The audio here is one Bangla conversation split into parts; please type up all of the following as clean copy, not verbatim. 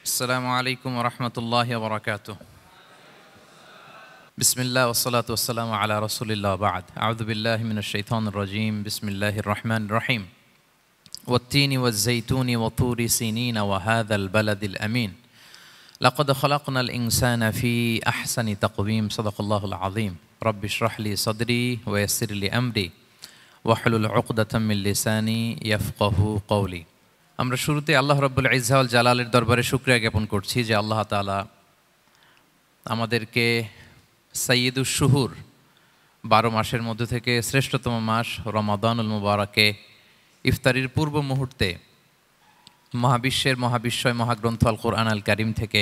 আসসালামু আলাইকুম ওয়া রাহমাতুল্লাহি ওয়া বারাকাতুহু। বিসমিল্লাহ ওয়াসসালাতু ওয়াসসালামু আলা রাসূলিল্লাহ ওয়া বা'দ। আউযু বিল্লাহি মিনাশ শাইতানির রাজীম। বিসমিল্লাহির রাহমানির রাহিম। ওয়াত-তিনি ওয়াজ-যাইতুনি ওয়া তুরি সিনিনা ওয়া হাযাল বালাদিল আমিন। লাকাদ খালাকনাল ইনসানা ফি আহসানি তাকওয়িম। সাদাকাল্লাহুল আযীম। রাব্বি ইশরাহ লি সাদরি ওয়া ইয়াসসির লি আমরি ওয়াহলুল উকদাতাম মিন লিসানি ইয়াফকাহু কওলি। আমরা শুরুতে আল্লাহ রাব্বুল ইজ্জা ওয়াল জালালের দরবারে শুকরিয়া জ্ঞাপন করছি যে আল্লাহ তাআলা আমাদেরকে সাইয়্যিদুশ শুহুর 12 মাসের মধ্যে থেকে শ্রেষ্ঠতম মাস রমাদানুল মুবারাকে ইফতারির পূর্ব মুহূর্তে মহাবিশ্বের মহাবিশ্বয় মহাগ্রন্থ আল কোরআন আল কারীম থেকে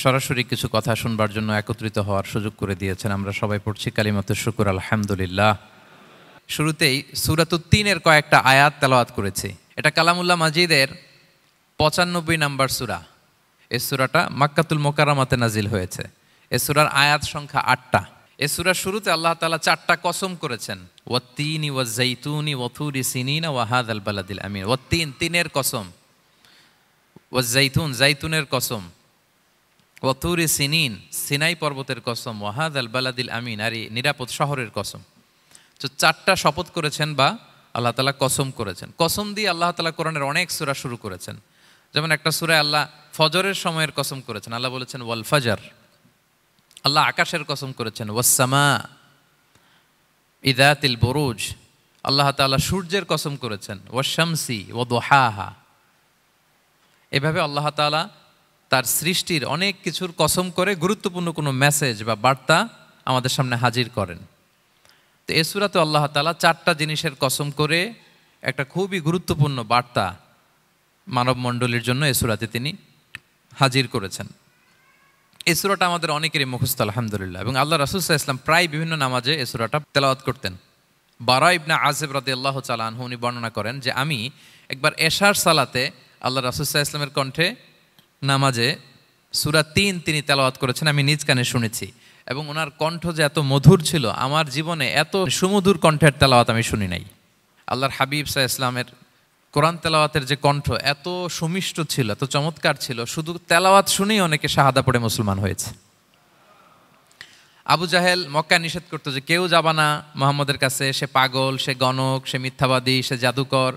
সরাসরি কিছু কথা শুনবার জন্য একত্রিত হওয়ার সুযোগ করে দিয়েছেন। আমরা সবাই পড়ছি কালিমাতুশ শুকর আলহামদুলিল্লাহ। শুরুতেই সূরাতুত তিনের কয়েকটা আয়াত তেলাওয়াত করেছি। এটা কালামুল্লাহ মাজিদের 95 নম্বর সূরা। এই সূরাটা মাক্কাতুল মুকাররমাতে নাজিল হয়েছে। এই সূরার আয়াত সংখ্যা 8টা। এই সূরার শুরুতে আল্লাহ তাআলা 4টা কসম করেছেন, ওয়াত-তিনি ওয়াজ-যাইতুনি ওয়া তুরি সিনিনা ওয়া হাযাল বালাদিল আমিন। ওয়াত-তিন, তিনের কসম, ওয়াজ-যাইতুন, যাইতুনের কসম, ওয়া তুরি সিনিন, সিনাই পর্বতের কসম, ওয়া হাযাল বালাদিল আমিন, আর নিরাপদ শহরের কসম। তো 4টা শপথ করেছেন বা আল্লাহ তাআলা কসম করেছেন। কসম দিয়ে আল্লাহ তাআলা কোরআনের অনেক সূরা শুরু করেছেন। যেমন একটা সূরায় আল্লাহ ফজরের সময়ের কসম করেছেন, আল্লাহ বলেছেন ওয়াল ফাজর। আল্লাহ আকাশের কসম করেছেন ওয়াস সামা ইযাতিল বুরুজ। আল্লাহ তাআলা সূর্যের কসম করেছেন ওয়াশ শামসি ওয়া দুহাহা। এভাবে আল্লাহ তাআলা তার সৃষ্টির অনেক কিছুর কসম করে গুরুত্বপূর্ণ কোনো মেসেজ বা বার্তা আমাদের সামনে হাজির করেন। তো এই সূরাতে আল্লাহ তাআলা 4টা জিনিসের কসম করে একটা খুবই গুরুত্বপূর্ণ বার্তা মানব মণ্ডলীর জন্য এই সূরাতে তিনি হাজির করেছেন। এই সূরাটা আমাদের অনেকেরই মুখস্থ আলহামদুলিল্লাহ, এবং আল্লাহ রাসূল সাল্লাল্লাহু আলাইহি ওয়াসাল্লাম প্রায় বিভিন্ন নামাজে এই সূরাটা তেলাওয়াত করতেন। বারা ইবনে আযিব রাদিয়াল্লাহু তাআলা আনহু উনি বর্ণনা করেন যে আমি একবার এশার সালাতে আল্লাহ রাসূল সাল্লাল্লাহু আলাইহি ওয়াসাল্লামের কণ্ঠে নামাজে সূরা 3 তিনি তেলাওয়াত করেছেন, আমি নিজ কানে শুনেছি, এবং ওনার কণ্ঠ যে এত মধুর ছিল, আমার জীবনে এত সুমধুর কণ্ঠের তেলাওয়াত আমি শুনি নাই। আল্লাহর হাবিব সাল্লাল্লাহু আলাইহি ওয়াসাল্লামের কোরআন তেলাওয়াতের যে কণ্ঠ এত সুমিষ্ট ছিল, এত চমৎকার ছিল, শুধু তেলাওয়াত শুনেই অনেকে শাহাদা পড়ে মুসলমান হয়েছে। আবু জাহেল মক্কায় নিষেধ করতো যে কেউ যাবা না মুহাম্মদের কাছে, সে পাগল, সে গণক, সে মিথ্যাবাদী, সে জাদুকর,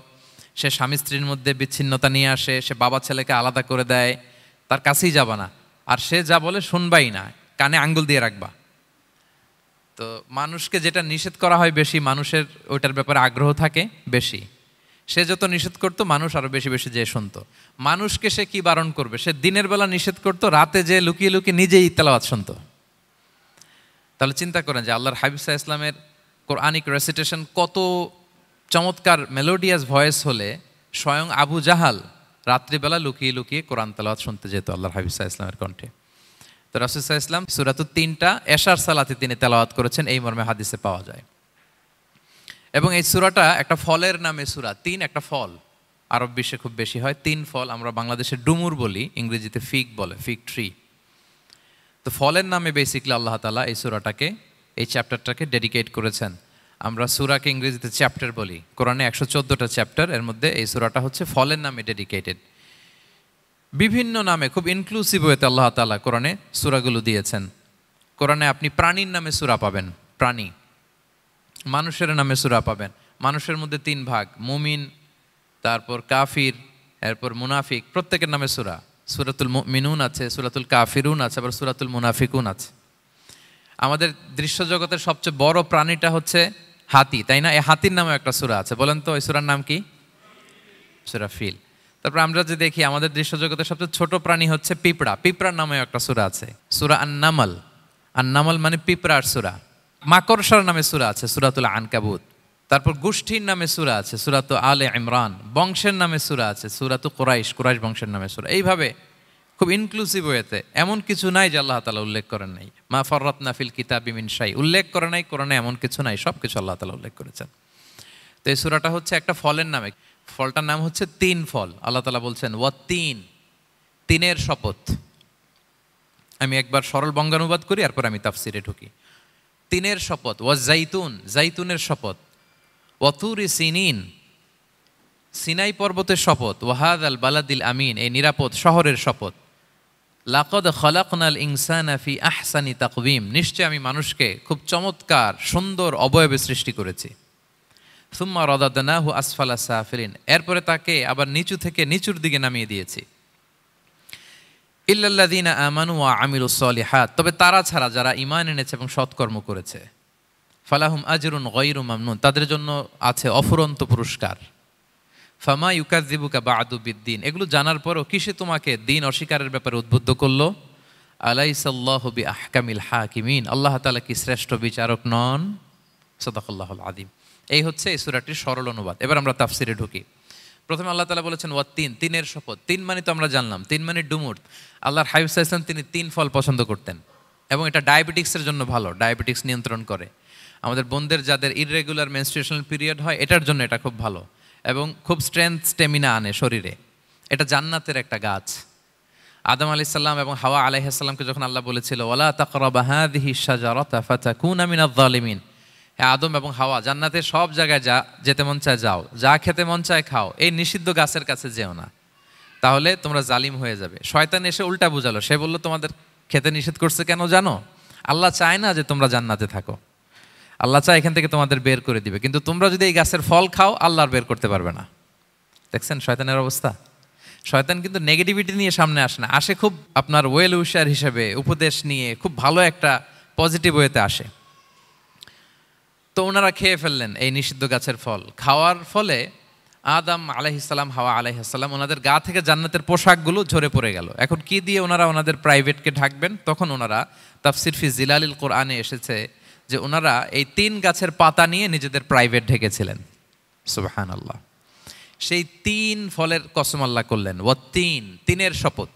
সে স্বামী স্ত্রীর মধ্যে বিচ্ছিন্নতা নিয়ে আসে, সে বাবা ছেলেকে আলাদা করে দেয়, তার কাছেই যাবা না। আর সে যা বলে শুনবাই না, কানে আঙ্গুল দিয়ে রাখবা। তো মানুষকে যেটা নিষেধ করা হয় বেশি, মানুষের ওইটার ব্যাপারে আগ্রহ থাকে বেশি। সে যত নিষেধ করতো মানুষ আরো বেশি বেশি যে শুনতো। মানুষকে সে কি বারণ করবে, সে দিনের বেলা নিষেধ করতো, রাতে যে লুকিয়ে লুকিয়ে নিজেই তেলাওয়াত শুনতো। তাহলে চিন্তা করেন যে আল্লাহর হাবিব সাল্লাল্লাহু আলাইহি ওয়াসাল্লামের কোরআনিক রেসিটেশন কত চমৎকার মেলোডিয়াস ভয়েস হলে স্বয়ং আবু জাহাল রাত্রিবেলা লুকিয়ে লুকিয়ে কোরআন তেলাওয়াত শুনতে যেত আল্লাহর হাবিব সাল্লাল্লাহু আলাইহি ওয়াসাল্লামের কণ্ঠে। তো রাসূল সাল্লাল্লাহু আলাইহি ওয়াসাল্লাম সূরাতুত 3টা এশার সালাতে তিনি তেলাওয়াত করেছেন, এই মর্মে হাদিসে পাওয়া যায়। এবং এই সূরাটা একটা ফলের নামে সূরা। 3 একটা ফল, আরব বিশ্বে খুব বেশি হয় 3 ফল। আমরা বাংলাদেশে ডুমুর বলি, ইংরেজিতে ফিগ বলে, ফিগ ট্রি। তো ফলের নামে বেসিক্যালি আল্লাহ তাআলা এই সূরাটাকে, এই চ্যাপ্টারটাকে ডেডিকেট করেছেন। আমরা সূরাকে ইংরেজিতে চ্যাপ্টার বলি। কোরআনে 114টা চ্যাপ্টার, এর মধ্যে এই সূরাটা হচ্ছে ফলের নামে ডেডিকেটেড। বিভিন্ন নামে খুব ইনক্লুসিভ ওয়েতে আল্লাহ তাআলা কোরআনে সূরাগুলো দিয়েছেন। কোরআনে আপনি প্রাণীর নামে সূরা পাবেন, প্রাণী। মানুষের নামে সূরা পাবেন। মানুষের মধ্যে 3 ভাগ, মুমিন, তারপর কাফির, এরপর মুনাফিক, প্রত্যেকের নামে সূরা। সূরাতুল মুমিনুন আছে, সূরাতুল কাফিরুন আছে, আবার সূরাতুল মুনাফিকুন আছে। আমাদের দৃশ্য জগতের সবচেয়ে বড় প্রাণীটা হচ্ছে হাতি, তাই না? এই হাতির নামে একটা সূরা আছে, বলেন তো এই সূরার নাম কি? সূরা ফিল। তারপর আমরা যে দেখি আমাদের দৃশ্য জগতের সবচেয়ে ছোট প্রাণী হচ্ছে পিঁপড়া, পিঁপড়ার নামে একটা সূরা আছে, সূরা আন-নামল। আন-নামল মানে পিঁপড়ার সূরা। মাকড়সার নামে সূরা আছে, সূরাতুল আনকাবুত। তারপর গোষ্ঠীর নামে সূরা আছে, সূরাতু আলে ইমরান। বংশের নামে সূরা আছে, সূরাতু কুরাইশ, কুরাইশ বংশের নামে সূরা। এইভাবে খুব ইনক্লুসিভ ওয়েতে, এমন কিছু নাই যে আল্লাহ তাআলা উল্লেখ করেন নাই। মা ফাররাতনা ফিল কিতাবি মিন শাই, উল্লেখ করে নাই কোরআনে এমন কিছু নাই, সব কিছু আল্লাহ তাআলা উল্লেখ করেছেন। তো এই সূরাটা হচ্ছে একটা ফলের নামে। ফলটার নাম হচ্ছে 3 ফল। আল্লাহ তাআলা বলছেন ওয়াত-তিন, তিনের শপথ। আমি একবার সরল বঙ্গানুবাদ করি, এরপর আমি তাফসিরে ঢুকি। 3-এর শপথ, ওয়াজ-যাইতুন, যাইতুনের শপথ, ওয়া তুরি সিনিন, সিনাই পর্বতের শপথ, ওয়াহাদ আল বালাদিল আমিন, এই নিরাপদ শহরের শপথ। লাকদ খলাকনাল ইনসানা ফি আহসানি তাকওয়িম, নিশ্চয় আমি মানুষকে খুব চমৎকার সুন্দর অবয়বে সৃষ্টি করেছি। সুম্মা রাদাদনাহু আসফালা সাফিলিন, এরপরে তাকে আবার নিচু থেকে নিচুর দিকে নামিয়ে দিয়েছি। ইল্লাল্লাযীনা আমানু ওয়া আমিলুস সলিহাত, তবে তারা ছাড়া যারা ঈমান এনেছে এবং সৎকর্ম করেছে। ফালাহুম আজরুন গায়রু মামনুন, তাদের জন্য আছে অফুরন্ত পুরস্কার। ফামা ইউকাযযিবুকা বা'দু বিদ্দিন, এগুলো জানার পরও কিসে তোমাকে দিন অস্বীকারের ব্যাপারে উদ্বুদ্ধ করলো? আলাইসাল্লাহু বিআহকামিল হাকিমিন, আল্লাহ তাআলা কি শ্রেষ্ঠ বিচারক নন? সাদাকাল্লাহুল আযীম। এই হচ্ছে এই সূরাটির সরল অনুবাদ। এবার আমরা তাফসিরে ঢুকি। প্রথমে আল্লাহ তাআলা বলেছেন ওয়াত্তিন, তিনের শপথ। তিন মানে তো আমরা জানলাম, তিন মানে ডুমুর। আল্লাহর হাবিব সাল্লাল্লাহু আলাইহি ওয়াসাল্লাম তিনি তিন ফল পছন্দ করতেন এবং এটা ডায়াবেটিক্সের জন্য ভালো, ডায়াবেটিক্স নিয়ন্ত্রণ করে। আমাদের বোনদের যাদের ইররেগুলার মেনস্ট্রুয়েশনাল পিরিয়ড হয়, এটার জন্য এটা খুব ভালো এবং খুব স্ট্রেংথ স্টেমিনা আনে শরীরে। এটা জান্নাতের একটা গাছ। আদম আলাইহিস সালাম এবং হাওয়া আলাইহিস সালামকে যখন আল্লাহ বলেছিল ওয়ালা তাকরাবা হাযিহি শাজারাতা ফাতাকুনা মিনাজ জালিমিন, হ্যাঁ আদম এবং হাওয়া, জান্নাতের সব জায়গায় যেতে মন চায় যাও, যা খেতে মন চায় খাও, এই নিষিদ্ধ গাছের কাছে যেও না, তাহলে তোমরা জালিম হয়ে যাবে। শয়তান এসে উল্টা বুঝালো, সে বলল তোমাদের খেতে নিষেধ করছে কেন জানো? আল্লাহ চায় না যে তোমরা জান্নাতে থাকো, আল্লাহ চায় এখান থেকে তোমাদের বের করে দিবে, কিন্তু তোমরা যদি এই গাছের ফল খাও আল্লাহ আর বের করতে পারবে না। দেখছেন শয়তানের অবস্থা? শয়তান কিন্তু নেগেটিভিটি নিয়ে সামনে আসে না, আসে খুব আপনার ওয়েল উইশার হিসেবে, উপদেশ নিয়ে খুব ভালো একটা পজিটিভ ওয়েতে আসে। তো ওনারা খেয়ে ফেললেন এই নিষিদ্ধ গাছের ফল। খাওয়ার ফলে আদম আলাইহিস সালাম, হাওয়া আলাইহিস সালাম, ওনাদের গা থেকে জান্নাতের পোশাকগুলো ঝরে পড়ে গেল। এখন কি দিয়ে ওনারা ওনাদের প্রাইভেটকে ঢাকবেন? তখন ওনারা, তাফসির ফি জিলালিল কোরআনে এসেছে যে ওনারা এই তিন গাছের পাতা নিয়ে নিজেদের প্রাইভেট ঢেকেছিলেন। সুবহানাল্লাহ। সেই তিন ফলের কসম আল্লাহ করলেন, ওয়াত্তিন, তিনের শপথ।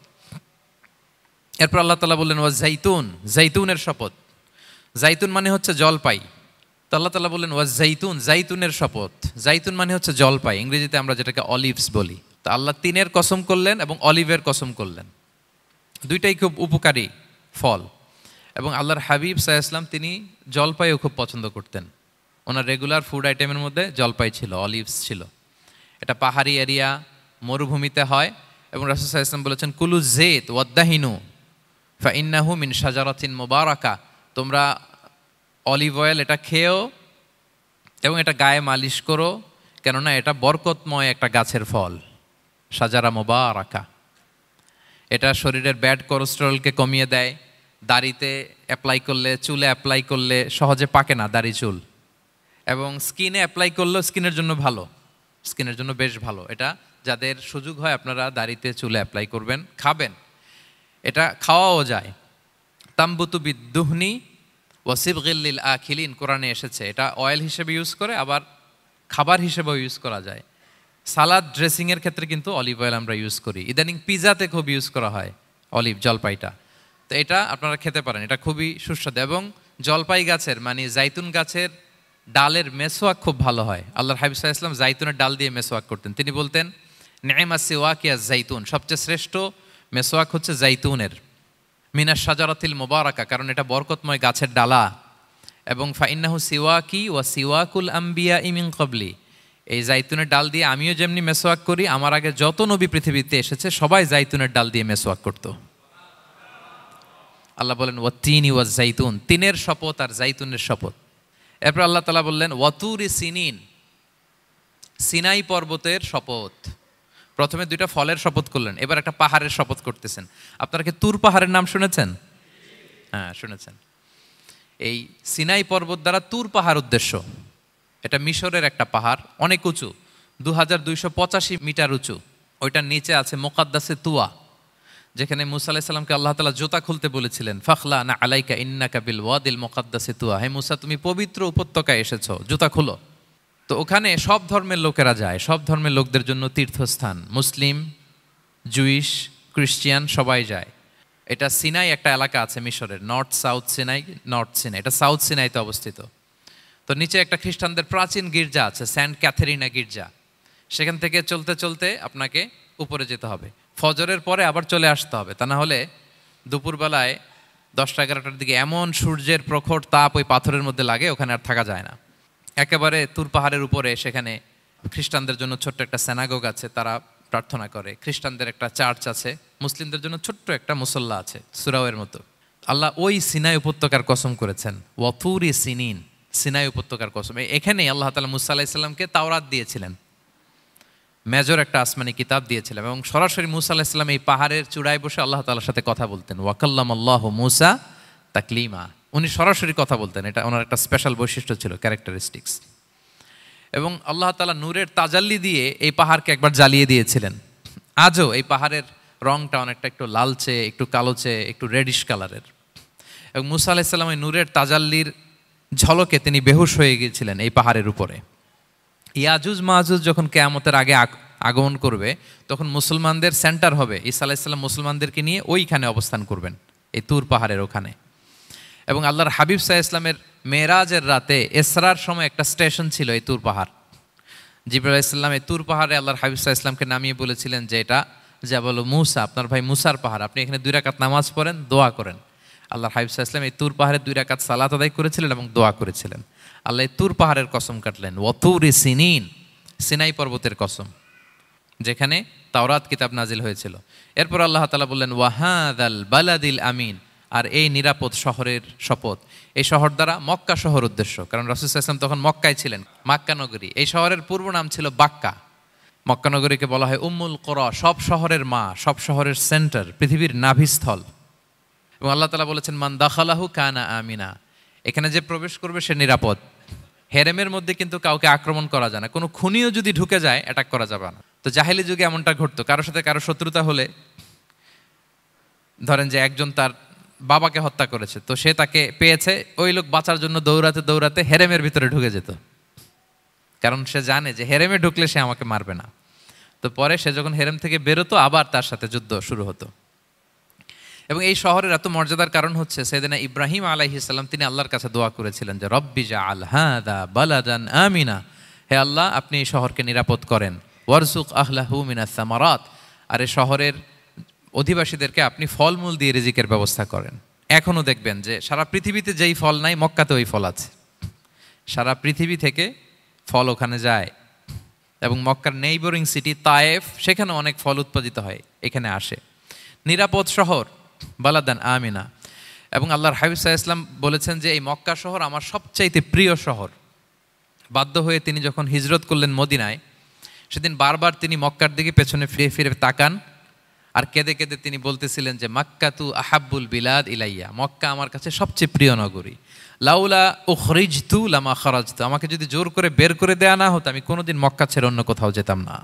এরপর আল্লাহ তাআলা বললেন ওয়া জাইতুন, জাইতুনের শপথ। জাইতুন মানে হচ্ছে জলপাই। তো আল্লাহ তাআলা বললেন ওয়া জাইতুন, জাইতুনের শপথ। জাইতুন মানে হচ্ছে জলপাই, ইংরেজিতে আমরা যেটাকে অলিভস বলি। তো আল্লাহ তিনের কসম করলেন এবং অলিভের কসম করলেন। দুইটাই খুব উপকারী ফল এবং আল্লাহর হাবিব সাল্লাল্লাহু আলাইহি ওয়াসাল্লাম তিনি জলপাইও খুব পছন্দ করতেন। ওনার রেগুলার ফুড আইটেমের মধ্যে জলপাই ছিল, অলিভস ছিল। এটা পাহাড়ি এরিয়া, মরুভূমিতে হয় এবং রাসূল সাল্লাল্লাহু আলাইহি ওয়াসাল্লাম বলেছেন কুলু যাইত ওয়াদ্দাহিনু ফাইন্নাহু মিন শাজারাতিন মুবারাকা, তোমরা অলিভ অয়েল এটা খেও এবং এটা গায়ে মালিশ করো, কেননা এটা বরকতময় একটা গাছের ফল, শাজারা মুবারাকা। এটা শরীরের ব্যাড কোলেস্টেরলকে কমিয়ে দেয়, দাড়িতে অ্যাপ্লাই করলে, চুলে অ্যাপ্লাই করলে সহজে পাকে না দাড়ি চুল, এবং স্কিনে অ্যাপ্লাই করলেও স্কিনের জন্য ভালো, স্কিনের জন্য বেশ ভালো। এটা যাদের সুযোগ হয় আপনারা দাড়িতে চুলে অ্যাপ্লাই করবেন, খাবেন। এটা খাওয়াও যায়। তাম্বুতু বিদ্দুহনি ওয়াসিবগিল লিল আখিলিন, কোরআনে এসেছে। এটা অয়েল হিসেবে ইউজ করে, আবার খাবার হিসেবেও ইউজ করা যায়। সালাদ ড্রেসিংয়ের ক্ষেত্রে কিন্তু অলিভ অয়েল আমরা ইউজ করি। ইদানিং পিজাতে খুব ইউজ করা হয় অলিভ, জলপাইটা। তো এটা আপনারা খেতে পারেন, এটা খুবই সুস্বাদু। এবং জলপাই গাছের মানে জাইতুন গাছের ডালের মেসোয়াক খুব ভালো হয়। আল্লাহর হাবিব সাল্লাল্লাহু আলাইহি ওয়াসাল্লাম জাইতুনের ডাল দিয়ে মেসোয়াক করতেন। তিনি বলতেন নি'মা সিওয়াকিয়া জাইতুন, সবচেয়ে শ্রেষ্ঠ মেসোয়াক হচ্ছে জাইতুনের। মিনাশ শাজারাতিল মুবারাকা, কারণ এটা বরকতময় গাছের ডালা। এবং ফাইন্নাহু সিওয়াকি ওয়া সিওয়াকুল আম্বিয়া মিন ক্বাবলি, এই জাইতুনের ডাল দিয়ে আমিও যেমনি মেসোয়াক করি, আমার আগে যত নবী পৃথিবীতে এসেছে সবাই জাইতুনের ডাল দিয়ে মেসোয়াক করতো। আল্লাহ বলেন ওয়াত্তিনি ওয়াজ জাইতুন, তিনের শপথ আর জাইতুনের শপথ। এরপর আল্লাহ তাআলা বললেন ওয়াতুরি সিনিন, সিনাই পর্বতের শপথ। প্রথমে দুইটা ফলের শপথ করলেন, এবার একটা পাহাড়ের শপথ করতেছেন। আপনারা কি তুর পাহাড়ের নাম শুনেছেন? হ্যাঁ শুনেছেন। এই সিনাই পর্বত দ্বারা তুর পাহাড় উদ্দেশ্য। এটা মিশরের একটা পাহাড়, অনেক উঁচু, 2285 মিটার উঁচু। ওইটার নিচে আছে মুকাদ্দাসে তুয়া, যেখানে মুসা আলাইহিস সালামকে আল্লাহ তাআলা জুতা খুলতে বলেছিলেন। ফাখলা না আলাইকা ইন্নাকা বিল ওয়াদিল মুকাদ্দাসে তুয়া, হে মুসা তুমি পবিত্র উপত্যকায় এসেছো, জুতা খুলো। তো ওখানে সব ধর্মের লোকেরা যায়, সব ধর্মের লোকদের জন্য তীর্থস্থান। মুসলিম, জুইশ, খ্রিস্টিয়ান সবাই যায়। এটা সিনাই একটা এলাকা আছে মিশরের, north south Sinai, north Sinai, এটা সাউথ সিনাইতে অবস্থিত। তো নিচে একটা খ্রিস্টানদের প্রাচীন গির্জা আছে, সেন্ট ক্যাথেরিনা গির্জা। সেখান থেকে চলতে চলতে আপনাকে উপরে যেতে হবে, ফজরের পরে আবার চলে আসতে হবে, তা না হলে দুপুরবেলায় 10টা-11টার দিকে এমন সূর্যের প্রখর তাপ ওই পাথরের মধ্যে লাগে, ওখানে আর থাকা যায় না। একেবারে তুর পাহাড়ের উপরে সেখানে খ্রিস্টানদের জন্য ছোট্ট একটা স্যানাগোগ আছে, তারা প্রার্থনা করে। খ্রিস্টানদের একটা চার্চ আছে, মুসলিমদের জন্য ছোট্ট একটা মুসল্লা আছে সুরাওয়ের মতো। আল্লাহ ওই সিনাই উপত্যকার কসম করেছেন, ওয়াতুরি সিনিন, সিনাই উপত্যকার কসম। এখানেই আল্লাহ তাআলা মুসা আলাইহিস সালামকে তাওরাত দিয়েছিলেন, মেজর একটা আসমানি কিতাব দিয়েছিলেন, এবং সরাসরি মুসা আলাইহিস সালাম এই পাহাড়ের চূড়ায় বসে আল্লাহ তাআলার সাথে কথা বলতেন। ওয়াকাল্লামাল্লাহু মুসা তাকলিমা, উনি সরাসরি কথা বলতেন, এটা ওনার একটা স্পেশাল বৈশিষ্ট্য ছিল, ক্যারেক্টারিস্টিক্স। এবং আল্লাহ তাআলা নূরের তাজাল্লি দিয়ে এই পাহাড়কে একবার জ্বালিয়ে দিয়েছিলেন। আজও এই পাহাড়ের রংটা অনেকটা একটু লালচে, একটু কালোচে, একটু রেডিশ কালারের। এবং মুসা আলাইহিস সালাম এই নূরের তাজাল্লির ঝলকে তিনি বেহুশ হয়ে গিয়েছিলেন এই পাহাড়ের উপরে। ইয়াজুজ মাহাজুজ যখন কিয়ামতের আগে আগমন করবে, তখন মুসলমানদের সেন্টার হবে। ঈসা আলাইহিস সালাম মুসলমানদেরকে নিয়ে ওইখানে অবস্থান করবেন, এই তুর পাহাড়ের ওখানে। এবং আল্লাহর হাবিব সাল্লাল্লাহু আলাইহি ওয়াসাল্লামের মেরাজের রাতে এসরার সময় একটা স্টেশন ছিল এই তুর পাহাড়। জিবরাইল আলাইহিস সালাম এই তুর পাহাড়ে আল্লাহর হাবিব সাল্লাল্লাহু আলাইহি ওয়াসাল্লামকে নামিয়ে বলেছিলেন যে এটা জাবাল মুসা, আপনার ভাই মুসার পাহাড়, আপনি এখানে 2 রাকাত নামাজ পড়েন, দোয়া করেন। আল্লাহর হাবিব সাল্লাল্লাহু আলাইহি ওয়াসাল্লাম এই তুর পাহাড়ে 2 রাকাত সালাত আদায় করেছিলেন এবং দোয়া করেছিলেন। আল্লাহ এই তুর পাহাড়ের কসম কাটলেন, ওয়াতুরি সিনিন, সিনাই পর্বতের কসম, যেখানে তাওরাত কিতাব নাজিল হয়েছিল। এরপর আল্লাহ তাআলা বললেন, ওয়াহাদাল বালাদিল আমিন, আর এই নিরাপদ শহরের শপথ। এই শহর দ্বারা মক্কা শহর উদ্দেশ্য, কারণ রাসূল সাল্লাল্লাহু আলাইহি ওয়াসাল্লাম তখন মক্কায় ছিলেন, মক্কা নগরী। এই শহরের পূর্ব নাম ছিল বাক্কা। মক্কা নগরীকে বলা হয় উম্মুল কুরা, সব শহরের মা, সব শহরের সেন্টার, পৃথিবীর নাভিস্থল। এবং আল্লাহ তাআলা বলেছেন, মান দাখালাহু কানা আমিনা, এখানে যে প্রবেশ করবে সে নিরাপদ। হেরেমের মধ্যে কিন্তু কাউকে আক্রমণ করা যায় না, কোনো খুনিও যদি ঢুকে যায় অ্যাটাক করা যাবে না। তো জাহেলি যুগে এমনটা ঘটতো, কারোর সাথে কারো শত্রুতা হলে, ধরেন যে একজন তার বাবাকে হত্যা করেছে, তো সে তাকে পেয়েছে, ওই লোক বাঁচার জন্য দৌড়াতে দৌড়াতে হেরেমের ভিতরে ঢুকে যেত, কারণ সে জানে যে হেরেমে ঢুকলে সে আমাকে মারবে না। তো পরে সে যখন হেরেম থেকে বেরোতো, আবার তার সাথে যুদ্ধ শুরু হতো। এবং এই শহরের এত মর্যাদার কারণ হচ্ছে, সাইয়েদনা ইব্রাহিম আলাইহিস সালাম তিনি আল্লাহর কাছে দোয়া করেছিলেন যে রব্বি জাআল হাযা বালাদান আমিনা, হে আল্লাহ আপনি এই শহরকে নিরাপদ করেন, ওয়ারযুক আহলাহু মিনাস সামারাত, আর এই শহরের অধিবাসীদেরকে আপনি ফলমূল দিয়ে রিজিকের ব্যবস্থা করেন। এখনও দেখবেন যে সারা পৃথিবীতে যেই ফল নাই, মক্কাতে ওই ফল আছে। সারা পৃথিবী থেকে ফল ওখানে যায়, এবং মক্কার নেইবরিং সিটি তায়েফ, সেখানে অনেক ফল উৎপাদিত হয়, এখানে আসে। নিরাপদ শহর, বালাদান আমিনা। এবং আল্লাহর হাবিব সাল্লাল্লাহু আলাইহি ওয়াসাল্লাম বলেছেন যে এই মক্কা শহর আমার সবচাইতে প্রিয় শহর। বাধ্য হয়ে তিনি যখন হিজরত করলেন মদিনায়, সেদিন বারবার তিনি মক্কার দিকে পেছনে ফিরে ফিরে তাকান, আর কেঁদে কেঁদে তিনি বলতেছিলেন যে মাক্কাতু আহাব্বুল বিলাদ ইলাইয়া, মক্কা আমার কাছে সবচেয়ে প্রিয় নগরী। লাউলা উখরিজতু লামা খারাজতু, আমাকে যদি জোর করে বের করে দেয়া না হতো, আমি কোনোদিন মক্কা ছেড়ে অন্য কোথাও যেতাম না।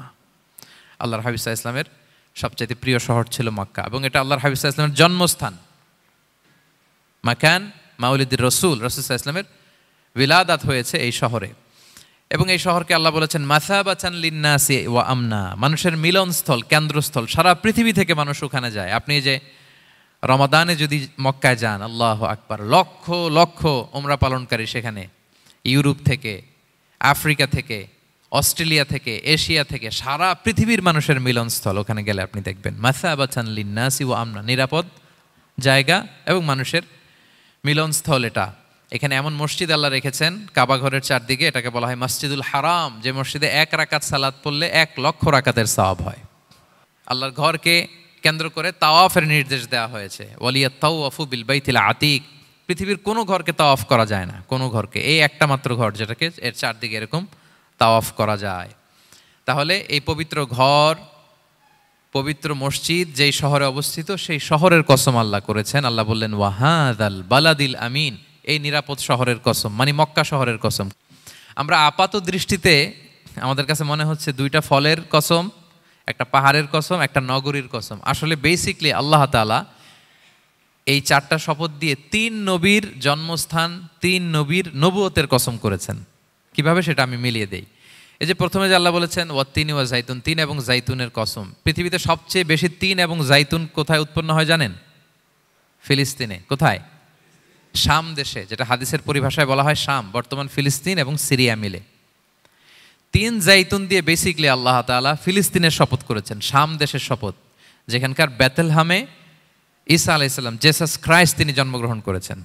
আল্লাহর হাবিব সাল্লাল্লাহু আলাইহি ওয়াসাল্লামের সবচেয়ে প্রিয় শহর ছিল মক্কা, এবং এটা আল্লাহর হাবিব সাল্লাল্লাহু আলাইহি ওয়াসাল্লামের জন্মস্থান, মাকান মাউলিদির রাসূল। রাসূল সাল্লাল্লাহু আলাইহি ওয়াসাল্লামের বিলাদাত হয়েছে এই শহরে। এবং এই শহরকে আল্লাহ বলেছেন মাসাবাতান লিন্নাসি ওয়া আমনা, মানুষের মিলনস্থল, কেন্দ্রস্থল। সারা পৃথিবী থেকে মানুষ ওখানে যায়। আপনি যে রমাদানে যদি মক্কায় যান, আল্লাহু আকবার, লক্ষ লক্ষ উমরা পালনকারী সেখানে, ইউরোপ থেকে, আফ্রিকা থেকে, অস্ট্রেলিয়া থেকে, এশিয়া থেকে, সারা পৃথিবীর মানুষের মিলনস্থল। ওখানে গেলে আপনি দেখবেন মাসাবাতান লিন্নাসি ওয়া আমনা, নিরাপদ জায়গা এবং মানুষের মিলনস্থল। এটা এখানে এমন মসজিদ আল্লাহ রেখেছেন কাবা ঘরের চারদিকে, এটাকে বলা হয় মসজিদুল হারাম, যে মসজিদে 1 রাকাত সালাত পড়লে 1 লক্ষ রাকাতের সওয়াব হয়। আল্লাহর ঘরকে কেন্দ্র করে তাওয়াফের নির্দেশ দেওয়া হয়েছে, ওয়ালিয়াত তাওয়াফু বিল বাইতিল আতিক। পৃথিবীর কোনো ঘরকে তাওয়াফ করা যায় না, কোনো ঘরকে, এই একটা মাত্র ঘর যেটাকে এর চারদিকে এরকম তাওয়াফ করা যায়। তাহলে এই পবিত্র ঘর, পবিত্র মসজিদ যেই শহরে অবস্থিত, সেই শহরের কসম আল্লাহ করেছেন। আল্লাহ বললেন ওয়াহাদাল বালাদিল আমিন, এই নিরাপদ শহরের কসম, মানে মক্কা শহরের কসম। আমরা আপাত দৃষ্টিতে আমাদের কাছে মনে হচ্ছে 2টা ফলের কসম, একটা পাহাড়ের কসম, একটা নগরীর কসম। আসলে বেসিকলি আল্লাহ তাআলা এই 4টা শপথ দিয়ে 3 নবীর জন্মস্থান, 3 নবীর নবুয়তের কসম করেছেন। কিভাবে সেটা আমি মিলিয়ে দেই। এই যে প্রথমে যে আল্লাহ বলেছেন ওয়াত্তিনি ওয়া জাইতুন, 3 এবং জাইতুনের কসম। পৃথিবীতে সবচেয়ে বেশি 3 এবং জাইতুন কোথায় উৎপন্ন হয় জানেন? ফিলিস্তিনে। কোথায়? শাম দেশে, যেটা হাদিসের পরিভাষায় বলা হয় শাম, বর্তমান ফিলিস্তিন এবং সিরিয়া মিলে। 3 জাইতুন দিয়ে বেসিকলি আল্লাহ তাআলা ফিলিস্তিনের শপথ করেছেন, শাম দেশের শপথ, যেখানকার বেথলহামে ঈসা আলাইহিস সালাম, জেসাস ক্রাইস্ট, তিনি জন্মগ্রহণ করেছেন,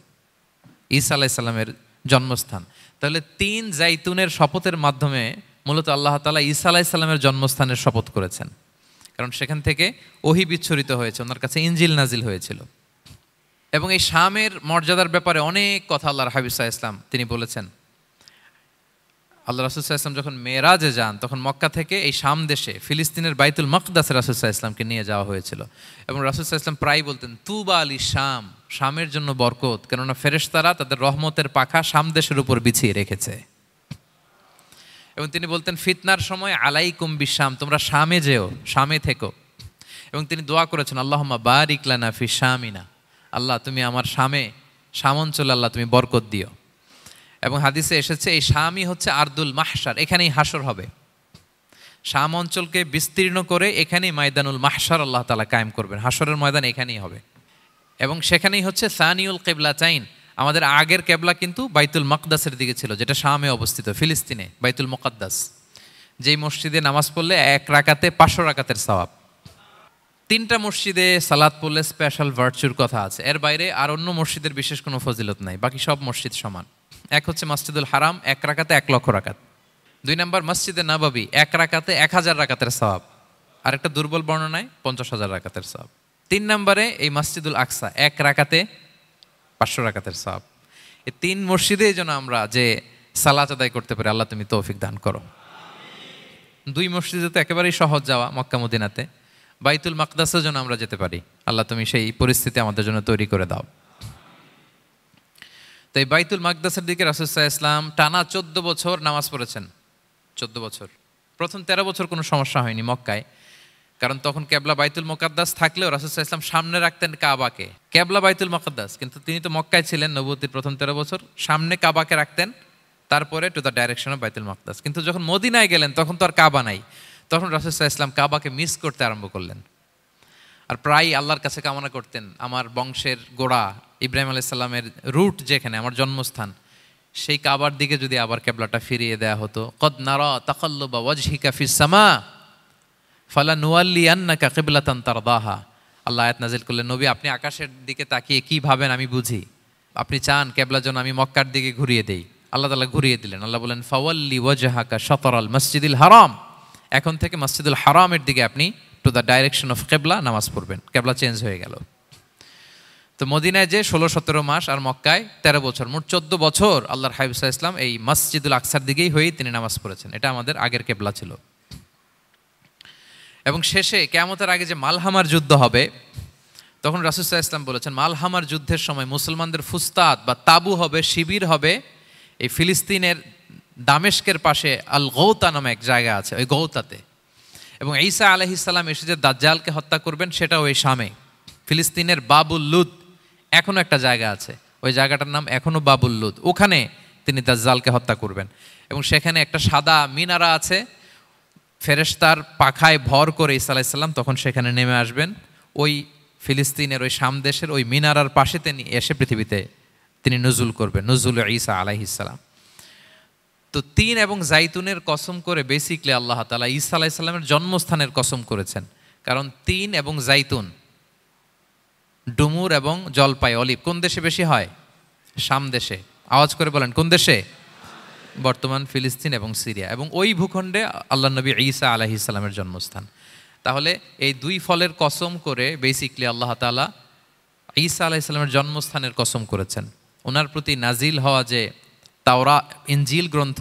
ঈসা আলাইহিস সালামের জন্মস্থান। তাহলে 3 জাইতুনের শপথের মাধ্যমে মূলত আল্লাহ তাআলা ঈসা আলাইহিস সালামের জন্মস্থানের শপথ করেছেন, কারণ সেখান থেকে ওহী বিচ্ছুরিত হয়েছে, ওনার কাছে ইনজিল নাজিল হয়েছিল। এবং এই শামের মর্যাদার ব্যাপারে অনেক কথা আল্লাহর হাবিব সাল্লাল্লাহু আলাইহি ওয়াসাল্লাম তিনি বলেছেন। আল্লাহ রাসূল সাল্লাল্লাহু আলাইহি ওয়াসাল্লাম যখন মেরাজে যান, তখন মক্কা থেকে এই শাম দেশে ফিলিস্তিনের বাইতুল মাকদাসে রাসূল সাল্লাল্লাহু আলাইহি ওয়াসাল্লামকে নিয়ে যাওয়া হয়েছিল। এবং রাসূল সাল্লাল্লাহু আলাইহি ওয়াসাল্লাম প্রায় বলতেন, তুবা আলি শাম, শামের জন্য বরকত, কেননা ফেরেশতারা তাদের রহমতের পাখা শাম দেশের উপর বিছিয়ে রেখেছে। এবং তিনি বলতেন, ফিতনার সময় আলাইকুম বিশাম, তোমরা শামে যেও, শামে থেকো। এবং তিনি দোয়া করেছেন, আল্লাহুম্মা বারিক লানা ফি শামিনা, আল্লাহ তুমি আমার শাম অঞ্চলে আল্লাহ তুমি বরকত দিও। এবং হাদিসে এসেছে এই শামই হচ্ছে আরদুল মাহশার, এখানেই হাসর হবে। শাম অঞ্চলকে বিস্তীর্ণ করে এখানেই ময়দানুল মাহশার আল্লাহ তাআলা কায়েম করবেন, হাসরের ময়দান এখানেই হবে। এবং সেখানেই হচ্ছে সানিউল কিবলাতাইন, আমাদের আগের কেবলা কিন্তু বাইতুল মাকদাসের দিকে ছিল, যেটা শামে অবস্থিত, ফিলিস্তিনে বাইতুল মুকাদ্দাস, যেই মসজিদে নামাজ পড়লে 1 রাকাতে 500 রাকাতের সওয়াব। 3টা মসজিদে সালাত পড়লে স্পেশাল ভার্চুর কথা আছে, এর বাইরে আর অন্য মসজিদের বিশেষ কোনো ফজিলত নাই, বাকি সব মসজিদ সমান। এক হচ্ছে মসজিদুল হারাম, 1 রাকাতে 1 লক্ষ রাকাত। 2 নম্বর মসজিদে নববী, 1 রাকাতে 1000 রাকাতের সওয়াব, আর একটা দুর্বল বর্ণনায় 50,000 রাকাতের সওয়াব। 3 নম্বরে এই মসজিদুল আকসা, 1 রাকাতে 500 রাকাতের সওয়াব। এই 3 মসজিদে যেন আমরা যে সালাত আদায় করতে পারি, আল্লাহ তুমি তৌফিক দান করো। 2 মসজিদে তো একেবারেই সহজ যাওয়া, মক্কা মদিনাতে। বাইতুল মাকদাসেও যেন আমরা যেতে পারি, আল্লাহ তুমি সেই পরিস্থিতি আমাদের জন্য তৈরি করে দাও। তো এই বাইতুল মাকদাসের দিকে রাসূল সাল্লাল্লাহু আলাইহি ওয়াসাল্লাম টানা 14 বছর নামাজ পড়েছেন। 14 বছর। প্রথম 13 বছর কোনো সমস্যা হয়নি মক্কায়, কারণ তখন কেবলা বাইতুল মুকাদ্দাস থাকলেও রাসূল সাল্লাল্লাহু আলাইহি ওয়াসাল্লাম সামনে রাখতেন কাবাকে, কেবলা বাইতুল মুকাদ্দাস, কিন্তু তিনি তো মক্কায় ছিলেন নবুয়তির প্রথম 13 বছর, সামনে কাবাকে রাখতেন, তারপরে টু দ্য ডাইরেকশন অফ বাইতুল মুকাদ্দাস। কিন্তু যখন মদিনায় গেলেন তখন তো আর কাবা নাই, তখন রাসূল সাল্লাল্লাহু আলাইহি ওয়াসাল্লাম কাবাকে মিস করতে আরম্ভ করলেন। আর প্রায় আল্লাহর কাছে কামনা করতেন, আমার বংশের গোড়া ইব্রাহিম আলাইহিস সালামের রুট যেখানে, আমার জন্মস্থান, সেই কাবার দিকে যদি আবার কেবলাটা ফিরিয়ে দেয়া হতো। কদ নারা তাকাল্লুবা ওয়াজহিকা ফিস সামা ফালানুওয়াল্লিয়ান্নাকা কিবলাতান তারদাহা। আল্লাহ আয়াত নাজিল করলেন, নবী আপনি আকাশের দিকে তাকিয়ে কি ভাবেন আমি বুঝি, আপনি চান কেবলা যেন আমি মক্কার দিকে ঘুরিয়ে দেই। আল্লাহ তাআলা ঘুরিয়ে দিলেন। আল্লাহ বলেন, ফাওয়াল্লি ওয়াজহাকা শাতরাল মসজিদিল হারাম, এখন থেকে মসজিদুল হারামের দিকে আপনি টু দ্য ডাইরেকশন অফ কেবলা নামাজ পড়বেন। কেবলা চেঞ্জ হয়ে গেল। তো মদিনায় যে 16-17 মাস, আর মক্কায় 13 বছর, মোট 14 বছর আল্লাহর হাবিব সাল্লাল্লাহু আলাইহি ওয়াসাল্লাম এই মসজিদুল আকসার দিকেই হয়েই তিনি নামাজ পড়েছেন। এটা আমাদের আগের কেবলা ছিল। এবং শেষে কিয়ামতের আগে যে মালহামার যুদ্ধ হবে, তখন রাসূল সাল্লাল্লাহু আলাইহি ওয়াসাল্লাম বলেছেন, মালহামার যুদ্ধের সময় মুসলমানদের ফুস্তাদ বা তাবু হবে, শিবির হবে এই ফিলিস্তিনের দামেস্কের পাশে আল গৌতা নামে এক জায়গা আছে, ওই গৌতাতে। এবং ঈসা আলাইহিস সালাম এসে যে দাজ্জালকে হত্যা করবেন, সেটাও ওই শামে, ফিলিস্তিনের বাবুল লুদ এখনো একটা জায়গা আছে, ওই জায়গাটার নাম এখনো বাবুল লুদ, ওখানে তিনি দাজ্জালকে হত্যা করবেন। এবং সেখানে একটা সাদা মিনারা আছে, ফেরেশতার পাখায় ভর করে ঈসা আলাইহিস সালাম তখন সেখানে নেমে আসবেন, ওই ফিলিস্তিনের ওই শাম দেশের ওই মিনারার পাশে তিনি এসে পৃথিবীতে তিনি নুজুল করবেন, নুজুল ঈসা আলাইহিস সালাম। তো 3 এবং জাইতুনের কসম করে বেসিকলি আল্লাহ তাআলা ঈসা আলাইহিস সালামের জন্মস্থানের কসম করেছেন, কারণ 3 এবং জাইতুন, ডুমুর এবং জলপাই, অলিভ কোন দেশে বেশি হয়? শাম দেশে। আওয়াজ করে বলেন কোন দেশে? বর্তমান ফিলিস্তিন এবং সিরিয়া, এবং ওই ভূখণ্ডে আল্লাহ নবী ঈসা আলাইহিস সালামের জন্মস্থান। তাহলে এই 2 ফলের কসম করে বেসিকলি আল্লাহ তাআলা ঈসা আলাইহিস সালামের জন্মস্থানের কসম করেছেন। ওনার প্রতি নাজিল হওয়া যে তাওরাত ইনজিল গ্রন্থ,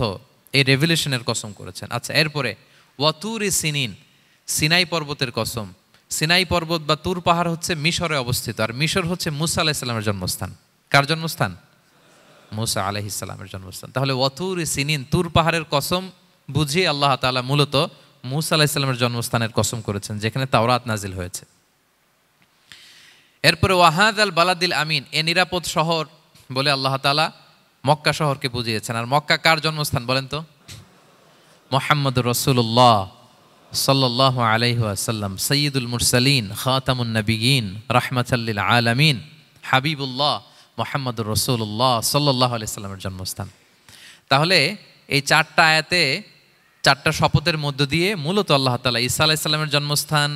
এই রেভেলেশনের কসম করেছেন। আচ্ছা, এরপরে ওয়াতুরি সিনিন, সিনাই পর্বতের কসম। সিনাই পর্বত বা তুর পাহাড় হচ্ছে মিশরে অবস্থিত, আর মিশর হচ্ছে মুসা আলাইহিস সালামের জন্মস্থান। কার জন্মস্থান? মুসা আলাইহিস সালামের জন্মস্থান। তাহলে ওয়াতুরি সিনিন, তুর পাহাড়ের কসম বুঝিয়ে আল্লাহ তাআলা মূলত মুসা আলাইহিস সালামের জন্মস্থানের কসম করেছেন, যেখানে তাওরাত নাজিল হয়েছে। এরপরে ওয়াহাদাল বালাদিল আমিন, এ নিরাপদ শহর বলে আল্লাহ তাআলা মক্কা শহরকে বুঝিয়েছেন। আর মক্কা কার জন্মস্থান বলেন তো? মুহাম্মদুর রাসূলুল্লাহ সাল্লাল্লাহু আলাইহি ওয়াসাল্লাম, সাইয়্যিদুল মুরসালিন, খাতামুন নবিয়্যিন, রাহমাতাল লিল আলামিন, হাবিবুল্লাহ মুহাম্মদুর রাসূলুল্লাহ সাল্লাল্লাহু আলাইহি ওয়াসাল্লামের জন্মস্থান। তাহলে এই 4টা আয়াতে 4টা শপথের মধ্য দিয়ে মূলত আল্লাহ তাআলা ঈসা আলাইহিস সালামের জন্মস্থান,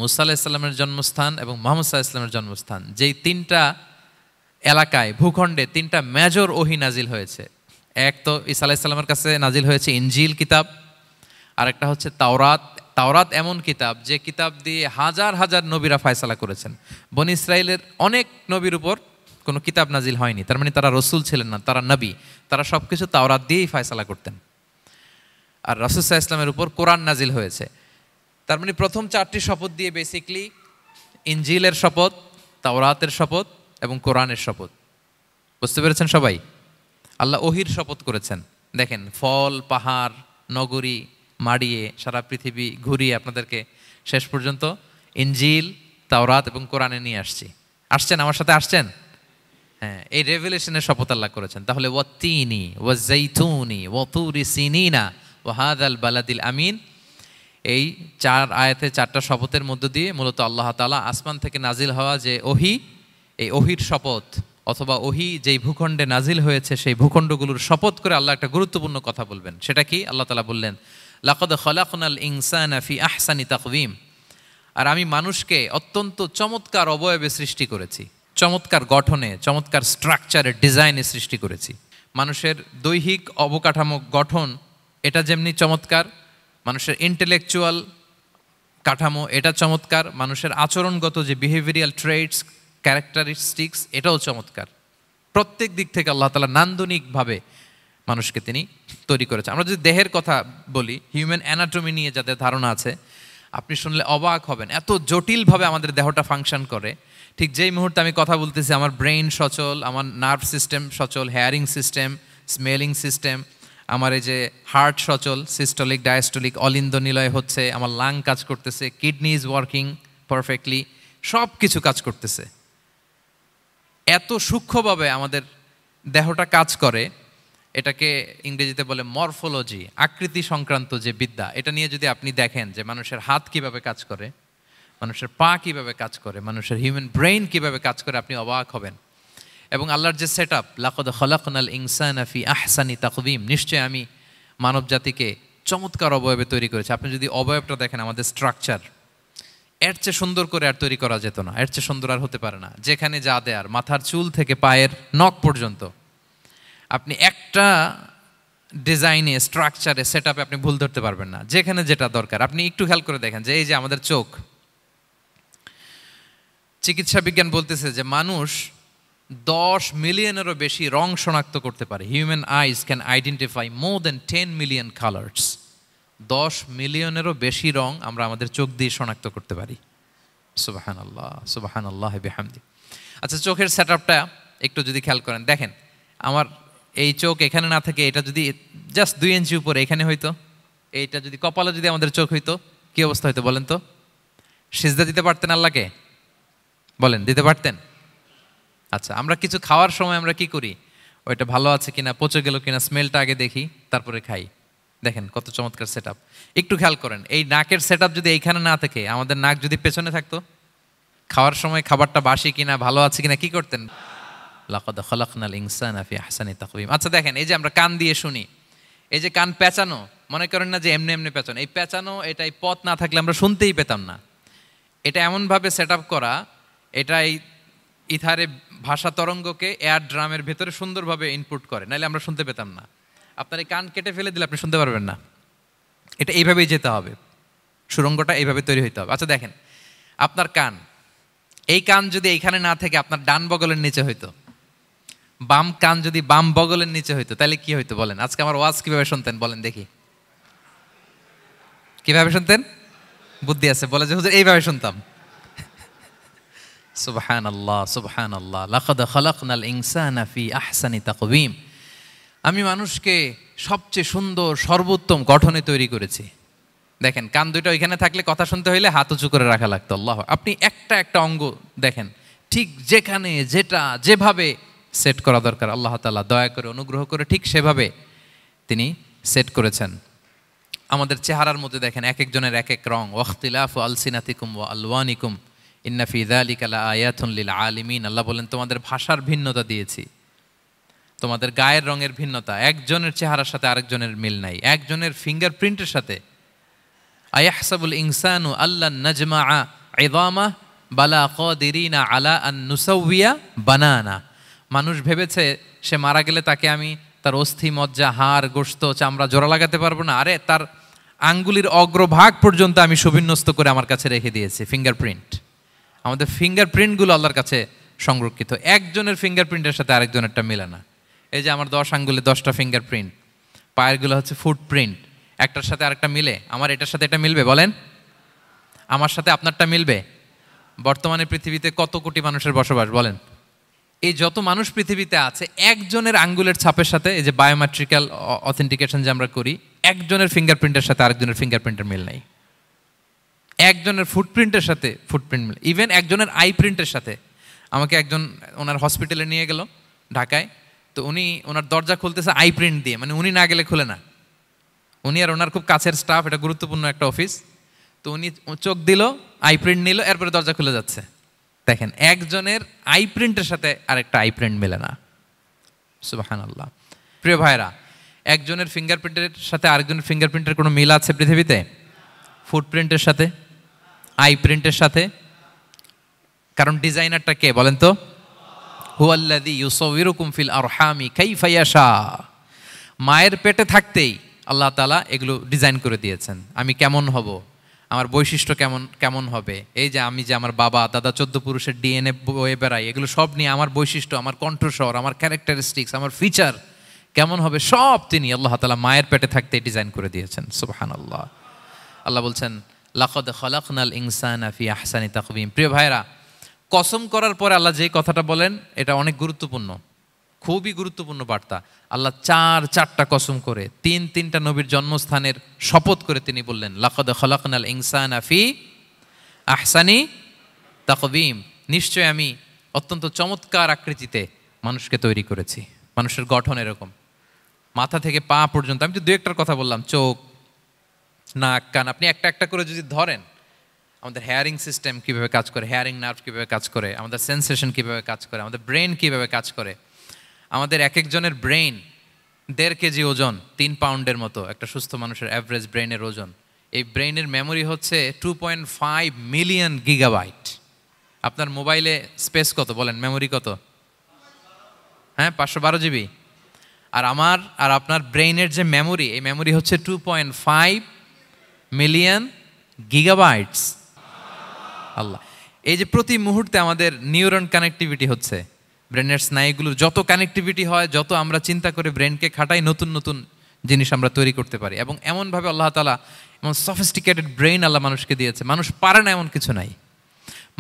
মুসা আলাইহিস সালামের জন্মস্থান এবং মুহাম্মদ সাল্লাল্লাহু আলাইহি ওয়াসাল্লামের জন্মস্থান, যেই 3টা এলাকায়, ভূখণ্ডে 3টা মেজর ওহী নাজিল হয়েছে। এক তো ঈসা আলাইহিস সালামের কাছে নাজিল হয়েছে ইনজিল কিতাব, আর একটা হচ্ছে তাওরাত। তাওরাত এমন কিতাব যে কিতাব দিয়ে হাজার হাজার নবীরা ফয়সালা করেছেন। বনি ইসরায়েলের অনেক নবীর উপর কোনো কিতাব নাজিল হয়নি, তার মানে তারা রসুল ছিলেন না, তারা নবী। তারা সব কিছু তাওরাত দিয়েই ফয়সালা করতেন। আর রাসূল সাল্লাল্লাহু আলাইহি ওয়াসাল্লামের উপর কোরআন নাজিল হয়েছে। তার মানে প্রথম 4টি শপথ দিয়ে বেসিকলি ইনজিলের শপথ, তাওরাতের শপথ এবং কোরআনের শপথ। বুঝতে পেরেছেন সবাই? আল্লাহ ওহির শপথ করেছেন। দেখেন, ফল, পাহাড়, নগরী মাড়িয়ে সারা পৃথিবী ঘুরিয়ে আপনাদেরকে শেষ পর্যন্ত ইনজিল, তাওরাত এবং কোরআনে নিয়ে আসছেন আমার সাথে আসছেন। হ্যাঁ, এই রেভেলেশনের শপথ আল্লাহ করেছেন। তাহলে ওয়াত্তিনি ওয়াজাইতুনি ওয়াতুরি সিনিনা ওয়া হাযাল বালাদিল আমিন, এই 4 আয়াতে 4টা শপথের মধ্য দিয়ে মূলত আল্লাহ তাআলা আসমান থেকে নাজিল হওয়া যে ওহি, এই ওহির শপথ অথবা ওহি যেই ভূখণ্ডে নাজিল হয়েছে সেই ভূখণ্ডগুলোর শপথ করে আল্লাহ একটা গুরুত্বপূর্ণ কথা বলবেন। সেটা কি? আল্লাহ তাআলা বললেন, লাকাদ খালাকনাল ইনসানা ফি আহসানি তাকওয়িম, আর আমি মানুষকে অত্যন্ত চমৎকার অবয়বে সৃষ্টি করেছি, চমৎকার গঠনে, চমৎকার স্ট্রাকচারে, ডিজাইনে সৃষ্টি করেছি। মানুষের দৈহিক অবকাঠামো গঠন এটা যেমনি চমৎকার, মানুষের ইন্টেলেকচুয়াল কাঠামো এটা চমৎকার, মানুষের আচরণগত যে বিহেভিয়ারাল ট্রেটস, ক্যারেক্টারিস্টিক্স এটাও চমৎকার। প্রত্যেক দিক থেকে আল্লাহ তাআলা নান্দনিকভাবে মানুষকে তিনি তৈরি করেছেন। আমরা যদি দেহের কথা বলি, হিউম্যান অ্যানাটমি নিয়ে যাদের ধারণা আছে, আপনি শুনলে অবাক হবেন এত জটিলভাবে আমাদের দেহটা ফাংশন করে। ঠিক যেই মুহূর্তে আমি কথা বলতেছি আমার ব্রেইন সচল, আমার নার্ভ সিস্টেম সচল, হেয়ারিং সিস্টেম, স্মেলিং সিস্টেম, আমার এই যে হার্ট সচল, সিস্টোলিক ডায়াস্টোলিক অলিন্দ নিলয় হচ্ছে, আমার লাং কাজ করতেছে, কিডনি ইজ ওয়ার্কিং পারফেক্টলি, সব কিছু কাজ করতেছে। এত সূক্ষ্মভাবে আমাদের দেহটা কাজ করে, এটাকে ইংরেজিতে বলে মরফোলজি, আকৃতি সংক্রান্ত যে বিদ্যা। এটা নিয়ে যদি আপনি দেখেন যে মানুষের হাত কিভাবে কাজ করে, মানুষের পা কিভাবে কাজ করে, মানুষের হিউম্যান ব্রেইন কিভাবে কাজ করে, আপনি অবাক হবেন। এবং আল্লাহর যে সেট আপ, লাকাদ খালাকনাল ইনসানা ফি আহসানি তাকওয়িম, নিশ্চয় আমি মানব জাতিকে চমৎকার অবয়বে তৈরি করেছি। আপনি যদি অবয়বটা দেখেন, আমাদের স্ট্রাকচার এর চেয়ে সুন্দর করে আর তৈরি করা যেত না, এর চেয়ে সুন্দর আর হতে পারে না। যেখানে যা দেয়ার, মাথার চুল থেকে পায়ের নখ পর্যন্ত, আপনি একটা ডিজাইনে, স্ট্রাকচারে, সেট আপে আপনি ভুল ধরতে পারবেন না। যেখানে যেটা দরকার, আপনি একটু খেয়াল করে দেখেন যে এই যে আমাদের চোখ, চিকিৎসা বিজ্ঞান বলতেছে যে মানুষ 10 মিলিয়নেরও বেশি রং শনাক্ত করতে পারে। Human eyes can identify more than 10 million colours. 10 মিলিয়নেরও বেশি রং আমরা আমাদের চোখ দিয়ে শনাক্ত করতে পারি। সুবহানাল্লাহ, সুবহানাল্লাহ বিহামদি। আচ্ছা, চোখের সেট আপটা একটু যদি খেয়াল করেন, দেখেন আমার এই চোখ এখানে না থাকে, এটা যদি জাস্ট 2 ইঞ্চি উপরে এখানে হইতো, এইটা যদি কপালে যদি আমাদের চোখ হইতো, কি অবস্থা হইতো বলেন তো? সিজদা দিতে পারতেন আল্লাহকে? বলেন, দিতে পারতেন? আচ্ছা, আমরা কিছু খাওয়ার সময় আমরা কি করি? ওইটা ভালো আছে কিনা, পচে গেল কিনা, স্মেলটা আগে দেখি, তারপরে খাই। দেখেন কত চমৎকার সেট আপ। একটু খেয়াল করেন, এই নাকের সেট আপ যদি এইখানে না থাকে, আমাদের নাক যদি পেছনে থাকতো, খাওয়ার সময় খাবারটা বাসি কিনা, ভালো আছে কিনা কি করতেন? লাকাদ খালাকনাল ইনসানা ফি আহসানি তাকওয়িম। আচ্ছা দেখেন, এই যে আমরা কান দিয়ে শুনি, এই যে কান পেঁচানো, মনে করেন না যে এমনি এমনি পেঁচানো, এই পেঁচানো, এটাই পথ না থাকলে আমরা শুনতেই পেতাম না। এটা এমনভাবে সেট আপ করা, এটাই ইথারে ভাষা তরঙ্গকে এয়ার ড্রামের ভেতরে সুন্দরভাবে ইনপুট করে, নাহলে আমরা শুনতে পেতাম না। আপনার এই কান কেটে ফেলে দিলে আপনি শুনতে পারবেন না। এটা এইভাবেই যেতে হবে, সুরঙ্গটা এইভাবে তৈরি হইতে হবে। আচ্ছা দেখেন, আপনার কান, এই কান যদি এইখানে না থেকে আপনার ডান বগলের নিচে হইতো, বাম কান যদি বাম বগলের নিচে হইতো, তাহলে কি হইতো বলেন? আজকে আমার ওয়াজ কিভাবে শুনতেন বলেন দেখি? কিভাবে শুনতেন? বুদ্ধি আছে বলে যে হুজুর এইভাবে শুনতাম। সুবহানাল্লাহ, সুবহানাল্লাহ। লাকাদ খালাকনাল ইনসানা ফি আহসানি তাকওয়িম, আমি মানুষকে সবচেয়ে সুন্দর সর্বোত্তম গঠনে তৈরি করেছি। দেখেন, কান দুটো ওইখানে থাকলে কথা শুনতে হইলে হাত উঁচু করে রাখা লাগতো। আল্লাহ, আপনি একটা একটা অঙ্গ দেখেন, ঠিক যেখানে যেটা যেভাবে সেট করা দরকার, আল্লাহ তাআলা দয়া করে অনুগ্রহ করে ঠিক সেভাবে তিনি সেট করেছেন। আমাদের চেহারার মধ্যে দেখেন এক একজনের এক এক রং। ওয়াখতিলাফু আলসিনাতিকুম ওয়া আলওয়ানিকুম ইন্না ফি যালিকা লাআয়াতুন লিল আলিমিন। আল্লাহ বলেন, তোমাদের ভাষার ভিন্নতা দিয়েছি, তোমাদের গায়ের রঙের ভিন্নতা, একজনের চেহারার সাথে আরেকজনের মিল নাই, একজনের ফিঙ্গারপ্রিন্টের সাথে। আয়াহসাবুল ইনসানু আল্লান নাজমাআ ইযামা বালা কাদিরিনা আলা আন নুসাউইয়া বানানা। মানুষ ভেবেছে সে মারা গেলে তাকে আমি তার অস্থি, মজ্জা, হাড়, গোশত, চামড়া জোড়া লাগাতে পারবো না। আরে তার আঙ্গুলির অগ্রভাগ পর্যন্ত আমি সুবিন্যস্ত করে আমার কাছে রেখে দিয়েছি ফিঙ্গারপ্রিন্ট। আমাদের ফিঙ্গারপ্রিন্টগুলো আল্লাহর কাছে সংরক্ষিত। একজনের ফিঙ্গারপ্রিন্টের সাথে আরেকজনেরটা মেলে না। এই যে আমার 10 আঙ্গুলে 10টা ফিঙ্গারপ্রিন্ট, পায়েরগুলো হচ্ছে ফুটপ্রিন্ট, একটার সাথে আরেকটা মিলে? আমার এটার সাথে এটা মিলবে বলেন? আমার সাথে আপনারটা মিলবে? বর্তমানে পৃথিবীতে কত কোটি মানুষের বসবাস বলেন? এই যত মানুষ পৃথিবীতে আছে, একজনের আঙ্গুলের ছাপের সাথে, এই যে বায়োমেট্রিক্যাল অথেন্টিকেশন যে আমরা করি, একজনের ফিঙ্গারপ্রিন্টের সাথে আরেকজনের ফিঙ্গারপ্রিন্টের মিল নাই। একজনের ফুটপ্রিন্টের সাথে ফুটপ্রিন্ট মিল, ইভেন একজনের আই প্রিন্টের সাথে। আমাকে একজন ওনার হসপিটালে নিয়ে গেল ঢাকায়, তো উনি ওনার দরজা খুলতেছে আই প্রিন্ট দিয়ে, মানে উনি না গেলে খুলে না। উনি আর ওনার খুব কাছের স্টাফ, এটা গুরুত্বপূর্ণ একটা অফিস, তো উনি চোখ দিল, আই প্রিন্ট নিল, এরপরে দরজা খুলে যাচ্ছে। দেখেন, একজনের আই প্রিন্টের সাথে আরেকটা আই প্রিন্ট মেলে না। সুবহানাল্লাহ। প্রিয় ভাইরা, একজনের ফিঙ্গারপ্রিন্টের সাথে আরেকজনের ফিঙ্গারপ্রিন্টের কোনো মিল আছে পৃথিবীতে? ফুটপ্রিন্টের সাথে, আই প্রিন্টের সাথে? কারণ ডিজাইনারটা কে বলেন তো? হুয়াল্লাযী ইউসাউয়িরুকুম ফিল আরহামি কাইফা ইয়াশা। মায়ের পেটে থাকতেই আল্লাহ তাআলা এগুলো ডিজাইন করে দিয়েছেন। আমি কেমন হব, আমার বৈশিষ্ট্য কেমন কেমন হবে, এই যে আমি যে আমার বাবা দাদা 14 পুরুষের ডিএনএ বয়ে বেড়াই, এগুলো সব নিয়ে আমার বৈশিষ্ট্য, আমার কণ্ঠস্বর, আমার ক্যারেক্টারিস্টিক্স, আমার ফিচার কেমন হবে, সব তিনি আল্লাহ তাআলা মায়ের পেটে থাকতেই ডিজাইন করে দিয়েছেন। সুবহানাল্লাহ। আল্লাহ বলছেন লাকাদ খালাকনাল ইনসানা ফি আহসানি তাকওয়িম। প্রিয় ভাইরা, কসম করার পরে আল্লাহ যে কথাটা বলেন এটা অনেক গুরুত্বপূর্ণ, খুবই গুরুত্বপূর্ণ বার্তা। আল্লাহ চারটা কসম করে, তিনটা নবীর জন্মস্থানের শপথ করে তিনি বললেন লাকাদ খালাকনাল ইনসানা ফি আহসানি তাকওয়িম। নিশ্চয় আমি অত্যন্ত চমৎকার আকৃতিতে মানুষকে তৈরি করেছি। মানুষের গঠন এরকম, মাথা থেকে পা পর্যন্ত। আমি তো দু একটার কথা বললাম, চোখ, নাক, কান, আপনি একটা একটা করে যদি ধরেন, আমাদের হেয়ারিং সিস্টেম কীভাবে কাজ করে, হেয়ারিং নার্ভ কীভাবে কাজ করে, আমাদের সেন্সেশন কীভাবে কাজ করে, আমাদের ব্রেন কীভাবে কাজ করে। আমাদের এক একজনের ব্রেন 1.5 কেজি ওজন, 3 পাউন্ডের মতো একটা সুস্থ মানুষের অ্যাভারেজ ব্রেনের ওজন। এই ব্রেনের মেমোরি হচ্ছে 2.5 মিলিয়ন গিগাবাইট। আপনার মোবাইলে স্পেস কত বলেন, মেমোরি কত? হ্যাঁ, 512 জিবি। আর আমার আর আপনার ব্রেইনের যে মেমোরি, এই মেমোরি হচ্ছে 2.5 মিলিয়ন গিগাবাইটস। আল্লাহ, এই যে প্রতি মুহূর্তে আমাদের নিউরন কানেক্টিভিটি হচ্ছে, ব্রেনের স্নায়ুগুলোর যত কানেক্টিভিটি হয়, যত আমরা চিন্তা করে ব্রেনকে খাটাই, নতুন নতুন জিনিস আমরা তৈরি করতে পারি। এবং এমনভাবে আল্লাহ তাআলা এমন সফিস্টিকেটেড ব্রেইন আল্লাহ মানুষকে দিয়েছে, মানুষ পারে না এমন কিছু নাই।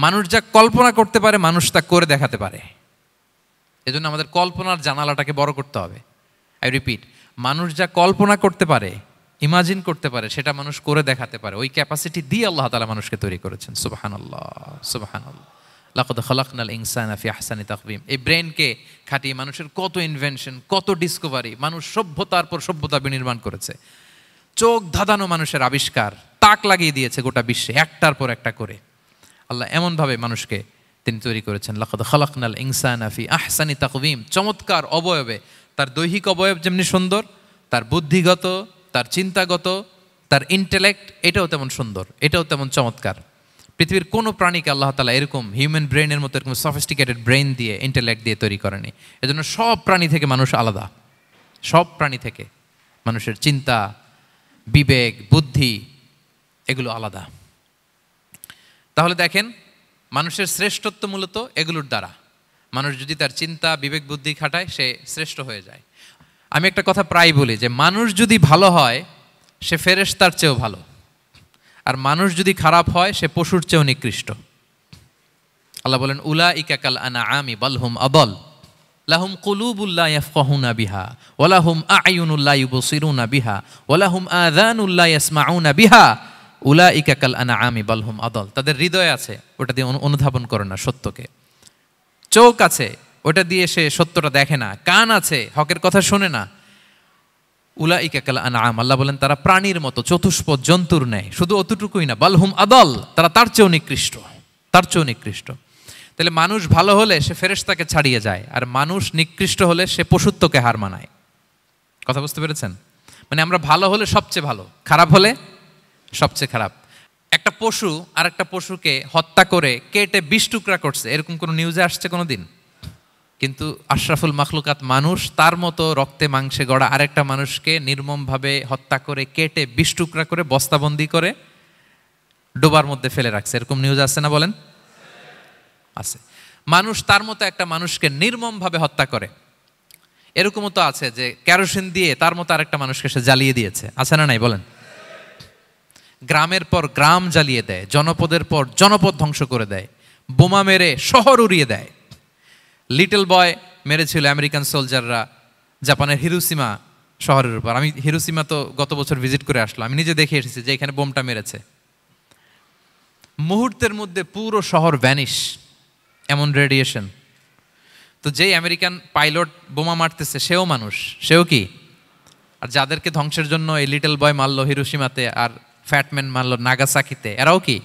মানুষ যা কল্পনা করতে পারে মানুষ তা করে দেখাতে পারে। এজন্য আমাদের কল্পনার জানালাটাকে বড় করতে হবে। আই রিপিট, মানুষ যা কল্পনা করতে পারে, ইমাজিন করতে পারে, সেটা মানুষ করে দেখাতে পারে। ওই ক্যাপাসিটি দিয়ে আল্লাহ তাআলা মানুষকে তৈরি করেছেন। সুবহানাল্লাহ, সুবহানাল্লাহ। লাকাদ খালাকনাল ইনসানা ফি আহসানি তাকওয়িম। এই ব্রেনকে খাটিয়ে মানুষের কত ইনভেনশন, কত ডিসকভারি, মানুষ সভ্যতার পর সভ্যতা বিনির্মাণ করেছে। চোখ ধাঁধানো মানুষের আবিষ্কার, তাক লাগিয়ে দিয়েছে গোটা বিশ্বে একটার পর একটা করে। আল্লাহ এমনভাবে মানুষকে তিনি তৈরি করেছেন। লাকাদ খালাকনাল ইনসানা ফি আহসানি তাকওয়িম। চমৎকার অবয়বে, তার দৈহিক অবয়ব যেমনি সুন্দর, তার বুদ্ধিগত, তার চিন্তাগত, তার ইন্টেলেক্ট, এটাও তেমন সুন্দর, এটাও তেমন চমৎকার। পৃথিবীর কোনো প্রাণীকে আল্লাহ তাআলা এরকম হিউম্যান ব্রেনের মতো এরকম সফিস্টিকেটেড ব্রেন দিয়ে, ইন্টেলেক্ট দিয়ে তৈরি করেনি। এজন্য সব প্রাণী থেকে মানুষ আলাদা। সব প্রাণী থেকে মানুষের চিন্তা, বিবেক, বুদ্ধি এগুলো আলাদা। তাহলে দেখেন, মানুষের শ্রেষ্ঠত্ব মূলত এগুলোর দ্বারা। মানুষ যদি তার চিন্তা, বিবেক, বুদ্ধি খাটায়, সে শ্রেষ্ঠ হয়ে যায়। আমি একটা কথা প্রায় বলি যে মানুষ যদি ভালো হয় সে ফেরেশতার চেয়েও ভালো, আর মানুষ যদি খারাপ হয় সে পশুর চেয়েও নিকৃষ্ট। আল্লাহ বলেন উলাইকা কাল আনআমি বাল হুম আদাল লাহুম কুলুবুল লা ইয়াফকাহুনা বিহা ওয়া লাহুম আ'য়ুনুল লা ইউবসিরুনা বিহা ওয়া লাহুম আযানুল লা ইয়াসমাউনা বিহা উলাইকা কাল আনআমি বাল হুম আদাল। তাদের হৃদয় আছে, ওটা দিয়ে অনুধাবন করে না সত্যকে। চোখ আছে, ওটা দিয়ে সে সত্যটা দেখে না। কান আছে, হকের কথা শোনে না। উলাইকা কাল আনআম, আল্লাহ বলেন তারা প্রাণীর মতো, চতুষ্পদ জন্তুর ন্যায়। শুধু অতটুকুই না, বাল হুম আদাল, তারা তার চেয়েও নিকৃষ্ট, তার চেয়েও নিকৃষ্ট। তাহলে মানুষ ভালো হলে সে ফেরেশতাকে ছাড়িয়ে যায়, আর মানুষ নিকৃষ্ট হলে সে পশুত্বকে হার মানায়। কথা বুঝতে পেরেছেন? মানে আমরা ভালো হলে সবচেয়ে ভালো, খারাপ হলে সবচেয়ে খারাপ। একটা পশু আর একটা পশুকে হত্যা করে কেটে 20 টুকরা করছে, এরকম কোনো নিউজে আসছে কোনো দিন? কিন্তু আশরাফুল মাখলুকাত মানুষ তার মতো রক্তে মাংসে গড়া আরেকটা মানুষকে নির্মমভাবে হত্যা করে কেটে 20 টুকরা করে বস্তাবন্দি করে ডোবার মধ্যে ফেলে রাখছে। এরকম নিউজ আছে না বলেন? আছে। মানুষ তার মতো একটা মানুষকে নির্মমভাবে হত্যা করে। এরকমও তো আছে যে কেরোসিন দিয়ে তার মতো আরেকটা মানুষকে সে জ্বালিয়ে দিয়েছে, আছে না নাই বলেন? গ্রামের পর গ্রাম জ্বালিয়ে দেয়, জনপদের পর জনপদ ধ্বংস করে দেয়, বোমা মেরে শহর উড়িয়ে দেয়। লিটল বয় মেরেছিল আমেরিকান সোলজাররা জাপানের হিরোশিমা শহরের উপর। আমি হিরোশিমা তো গত বছর ভিজিট করে আসলাম, আমি নিজে দেখে এসেছি যে এখানে বোমটা মেরেছে। মুহূর্তের মধ্যে পুরো শহর ভ্যানিশ, এমন রেডিয়েশন। তো যেই আমেরিকান পাইলট বোমা মারতেছে সেও মানুষ, সেও কি? আর যাদেরকে ধ্বংসের জন্য এই লিটল বয় মারলো হিরোশিমাতে আর ফ্যাটম্যান মারলো নাগাসাকিতে, এরাও কি?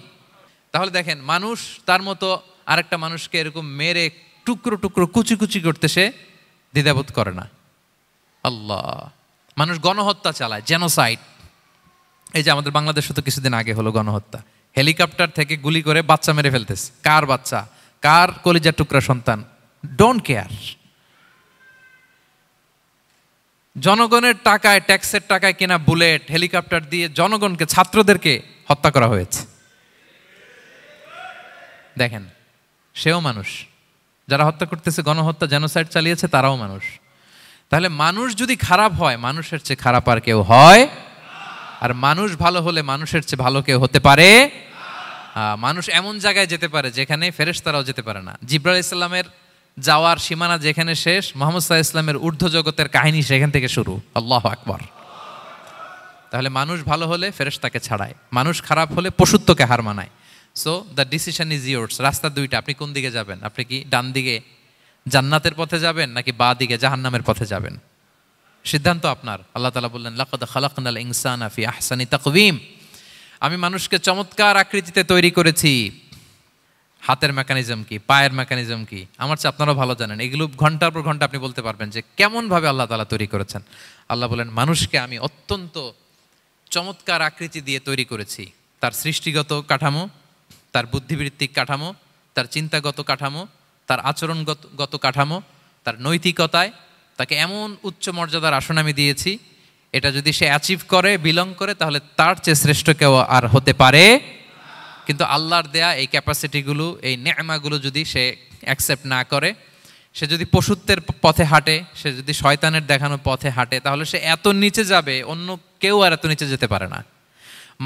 তাহলে দেখেন, মানুষ তার মতো আরেকটা মানুষকে এরকম মেরে টুকরো টুকরো কুচি কুচি করতে সে দ্বিধাবোধ করে না। আল্লাহ, মানুষ গণহত্যা চালায়, জেনোসাইড। এই যে আমাদের বাংলাদেশে তো কিছুদিন আগে হলো গণহত্যা, হেলিকপ্টার থেকে গুলি করে বাচ্চা মেরে ফেলতেছে। কার বাচ্চা, কার কলিজার টুকরা সন্তান, ডোন্ট কেয়ার। জনগণের টাকায়, ট্যাক্সের টাকায় কেনা বুলেট, হেলিকপ্টার দিয়ে জনগণকে, ছাত্রদেরকে হত্যা করা হয়েছে। দেখেন, সেও মানুষ। যারা হত্যা করতেছে, গণহত্যা, জেনোসাইড চালিয়েছে, তারাও মানুষ। তাহলে মানুষ যদি খারাপ হয়, মানুষের চেয়ে খারাপ আর কেউ হয়? আর মানুষ ভালো হলে মানুষের চেয়ে ভালো কেউ হতে পারে? মানুষ এমন জায়গায় যেতে পারে যেখানে ফেরেশতারাও যেতে পারে না। জিবরাইল আলাইহিস সালামের যাওয়ার সীমানা যেখানে শেষ, মুহাম্মদ সাল্লাল্লাহু আলাইহি ওয়াসাল্লামের ঊর্ধ্ব জগতের কাহিনী সেখান থেকে শুরু। আল্লাহু আকবার। তাহলে মানুষ ভালো হলে ফেরেশতাকে ছাড়ায়, মানুষ খারাপ হলে পশুত্বকে হার মানায়। So the decision is yours. রাস্তা দুইটা, আপনি কোন দিকে যাবেন? আপনি কি ডান দিকে জান্নাতের পথে যাবেন নাকি বাঁ দিকে জাহান্নামের পথে যাবেন? সিদ্ধান্ত আপনার। আল্লাহ তাআলা বললেন, লাকাদ খালাকনাল ইনসানা ফি আহসানি তাকওয়িম। আমি মানুষকে চমৎকার আকৃতিতে তৈরি করেছি। হাতের মেকানিজম কি, পায়ের মেকানিজম কি, আমার চেয়ে আপনারা ভালো জানেন। এগুলো ঘন্টার পর ঘন্টা আপনি বলতে পারবেন যে কেমনভাবে আল্লাহ তাআলা তৈরি করেছেন। আল্লাহ বলেন, মানুষকে আমি অত্যন্ত চমৎকার আকৃতি দিয়ে তৈরি করেছি। তার সৃষ্টিগত কাঠামো, তার বুদ্ধিবৃত্তিক কাঠামো, তার চিন্তাগত কাঠামো, তার আচরণগত কাঠামো, তার নৈতিকতায় তাকে এমন উচ্চ মর্যাদার আসন আমি দিয়েছি, এটা যদি সে অ্যাচিভ করে, বিলং করে, তাহলে তার চেয়ে শ্রেষ্ঠ কেউ আর হতে পারে। কিন্তু আল্লাহর দেয়া এই ক্যাপাসিটিগুলো, এই নেয়ামাগুলো যদি সে অ্যাকসেপ্ট না করে, সে যদি পশুত্বের পথে হাঁটে, সে যদি শয়তানের দেখানো পথে হাঁটে, তাহলে সে এত নিচে যাবে, অন্য কেউ আর এত নিচে যেতে পারে না।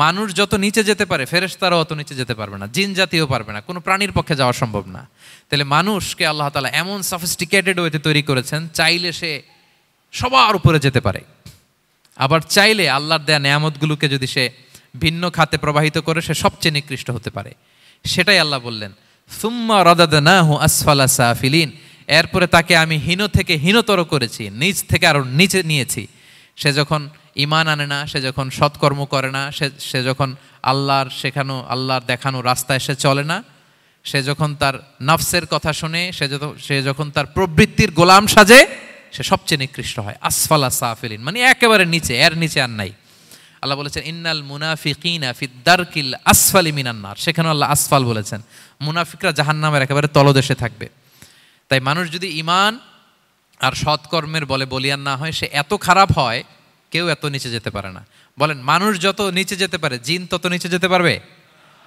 মানুষ যত নিচে যেতে পারে, ফেরেশতারাও অত নিচে যেতে পারবে না, জিন জাতিও পারবে না, কোনো প্রাণীর পক্ষে যাওয়া সম্ভব না। তাহলে মানুষকে আল্লাহ তাআলা এমন সফিস্টিকেটেড ওয়েতে তৈরি করেছেন, চাইলে সে সবার উপরে যেতে পারে। আবার চাইলে আল্লাহর দেয়া নেয়ামতগুলোকে যদি সে ভিন্ন খাতে প্রবাহিত করে, সে সবচেয়ে নিকৃষ্ট হতে পারে। সেটাই আল্লাহ বললেন, সুম্মা রাদাদনাহু আসফালা সাফিলিন। এরপরে তাকে আমি হীন থেকে হীনতর করেছি, নিচ থেকে আরো নিচে নিয়েছি। সে যখন ঈমান আনে না, সে যখন সৎকর্ম করে না, সে যখন আল্লাহর শেখানো, আল্লাহর দেখানো রাস্তায় সে চলে না, সে যখন তার নফসের কথা শুনে, সে যখন তার প্রবৃত্তির গোলাম সাজে, সে সবচেয়ে নিকৃষ্ট হয়। আসফালা সাফিলিন মানে একেবারে নিচে, এর নিচে আর নাই। আল্লাহ বলেছেন, ইন্নাল মুনাফিকিনা ফিদ দারকিল আসফালি মিনান নার। সেখানে আল্লাহ আসফাল বলেছেন। মুনাফিকরা জাহান্নামের একেবারে তলদেশে থাকবে। তাই মানুষ যদি ঈমান আর সৎকর্মের বলে বলিয়ান না হয়, সে এত খারাপ হয়, কেউ এত নিচে যেতে পারে না। বলেন, মানুষ যত নিচে যেতে পারে, জিন তত নিচে যেতে পারবে?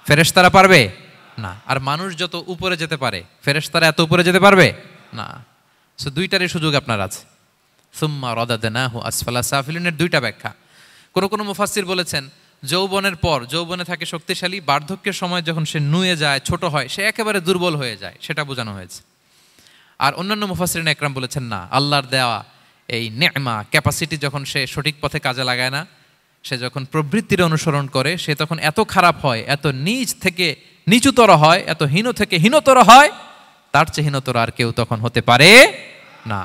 ফেরেশতারা পারবে না। আর মানুষ যত উপরে যেতে পারে, ফেরেশতারা এত উপরে যেতে পারবে না। সো দুইটারই সুযোগ আপনার আছে। সুম্মা রাদাদনাহু আসফালা সাফিলিনের দুইটা ব্যাখ্যা। কোনো মুফাসসির বলেছেন, যৌবনের পর, যৌবনে থাকে শক্তিশালী, বার্ধক্যের সময় যখন সে নুয়ে যায়, ছোট হয়, সে একেবারে দুর্বল হয়ে যায়, সেটা বোঝানো হয়েছে। আর অন্যান্য মুফাসসিরিন একরাম বলেছেন, না, আল্লাহর দেওয়া এই নেয়মা, ক্যাপাসিটি যখন সে সঠিক পথে কাজে লাগায় না, সে যখন প্রবৃত্তির অনুসরণ করে, সে তখন এত খারাপ হয়, এত নিচ থেকে নিচুতর হয়, এত হীন থেকে হীনতর হয়, তার চেয়ে হীনতর আর কেউ তখন হতে পারে না।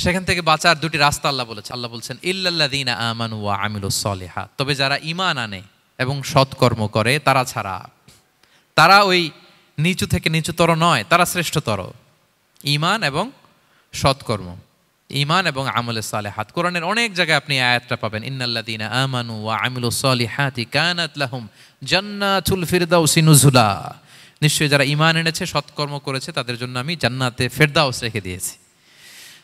সেখান থেকে বাঁচার দুটি রাস্তা আল্লাহ বলেছে। আল্লাহ বলছেন, ইল্লাল্লাযীনা আমানু ওয়া আমিলুস সলিহাত। তবে যারা ঈমান আনে এবং সৎকর্ম করে তারা ছাড়া। তারা ওই নিচু থেকে নিচুতর নয়, তারা শ্রেষ্ঠতর। ঈমান এবং সৎকর্ম, ঈমান এবং আমলে সালেহাত। কোরআনের অনেক জায়গায় আপনি আয়াতটা পাবেন, ইন্নাল্লাযীনা আমানু ওয়া আমিলুস সলিহাতি কানাত লাহুম জান্নাতুল ফিরদাউসি নুজুলা। নিশ্চয়ই যারা ঈমান এনেছে, সৎকর্ম করেছে, তাদের জন্য আমি জান্নাতে ফেরদাউস রেখে দিয়েছি।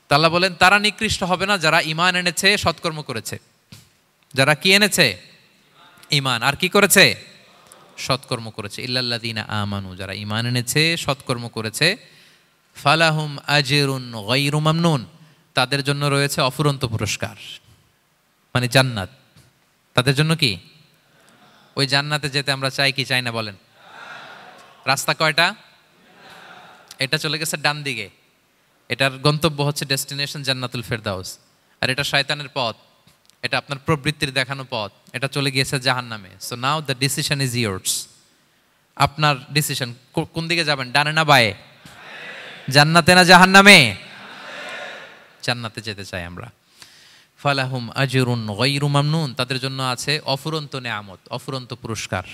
তা আল্লাহ বলেন তারা নিকৃষ্ট হবে না যারা ঈমান এনেছে, সৎকর্ম করেছে। যারা কি এনেছে? ঈমান। আর কি করেছে? সৎকর্ম করেছে। ইল্লাল্লাযীনা আমানু, যারা ঈমান এনেছে, সৎকর্ম করেছে, ফালাহুম আজরুন গায়রু মামনুন, তাদের জন্য রয়েছে অফুরন্ত পুরস্কার, মানে জান্নাত। তাদের জন্য কি? ওই জান্নাতে যেতে আমরা চাই কি চাই না বলেন? রাস্তা কয়টা? এটা চলে গেছে ডান দিকে, এটার গন্তব্য হচ্ছে ডেস্টিনেশন জান্নাতুল ফেরদাউস। আর এটা শয়তানের পথ, এটা আপনার প্রবৃত্তির দেখানো পথ, এটা চলে গিয়েছে জাহান্নামে। So now the decision is years. আপনার ডিসিশন, কোন দিকে যাবেন, ডানে না বায়ে? জান্নাতে না জাহান্নামে? জান্নাতে যেতে চাই আমরা। ফালাহুম আজরুন গায়রু মামনুন, তাদের জন্য আছে অফুরন্ত নেয়ামত, অফুরন্ত পুরস্কার।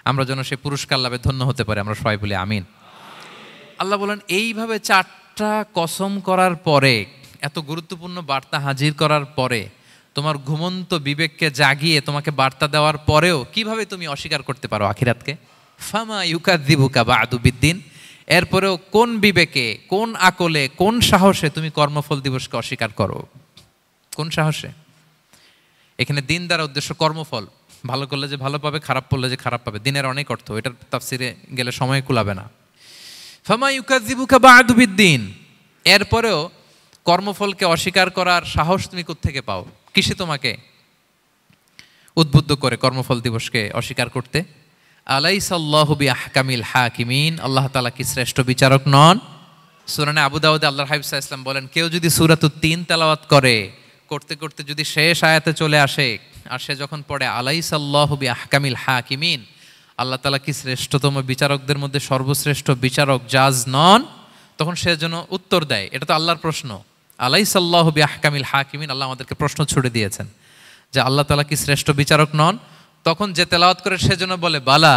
আমরা যেন সেই পুরস্কার লাভে ধন্য হতে পারি, আমরা সবাই বলি আমিন। আল্লাহ বলেন এইভাবে 4টা কসম করার পরে, এত গুরুত্বপূর্ণ বার্তা হাজির করার পরে, তোমার ঘুমন্ত বিবেককে জাগিয়ে তোমাকে বার্তা দেওয়ার পরেও কিভাবে তুমি অস্বীকার করতে পারো আখিরাতকে? ফামা ইউকাযযিবুকা বা'দু বিদ্দিন, এরপরেও কোন বিবেকে, কোন আকলে, কোন সাহসে তুমি কর্মফল দিবসকে অস্বীকার করো? কোন সাহসে? এখানে দিন দ্বারা উদ্দেশ্য কর্মফল। ভালো করলে যে ভালো পাবে, খারাপ করলে যে খারাপ পাবে, দিনের অনেক অর্থ, এটার তাফসিরে গেলে সময় কুলাবে না। ফামা ইউকাযযিবুকা বা'দু বিদ্দিন, এরপরেও কর্মফলকে অস্বীকার করার সাহস তুমি কোত্থেকে পাও? কিসে তোমাকে উদ্বুদ্ধ করে কর্মফল দিবসকে অস্বীকার করতে? আলাইসাল্লাহু বিআহকামিল হাকিমিন, আল্লাহ তাআলা কি শ্রেষ্ঠ বিচারক নন? সূরা আবু দাউদে আল্লাহর হাবিব সাল্লাল্লাহু আলাইহি ওয়াসাল্লাম বলেন, কেউ যদি সূরাতুত তিন তেলাওয়াত করে, করতে করতে যদি শেষ আয়াতে চলে আসে, আর সে যখন পড়ে আলাইসাল্লাহু বিআহকামিল হাকিমিন, আল্লাহ তাআলা কি শ্রেষ্ঠতম বিচারকদের মধ্যে সর্বশ্রেষ্ঠ বিচারক জাজ নন? তখন সে যেন উত্তর দেয়, এটা তো আল্লাহর প্রশ্ন, আলাইসাল্লাহু বিআহকামিল হাকিমিন, আল্লাহ আমাদেরকে প্রশ্ন ছুড়ে দিয়েছেন যে আল্লাহ তাআলা কি শ্রেষ্ঠ বিচারক নন? তখন যে তেলাওয়াত করে সে যেন বলে বালা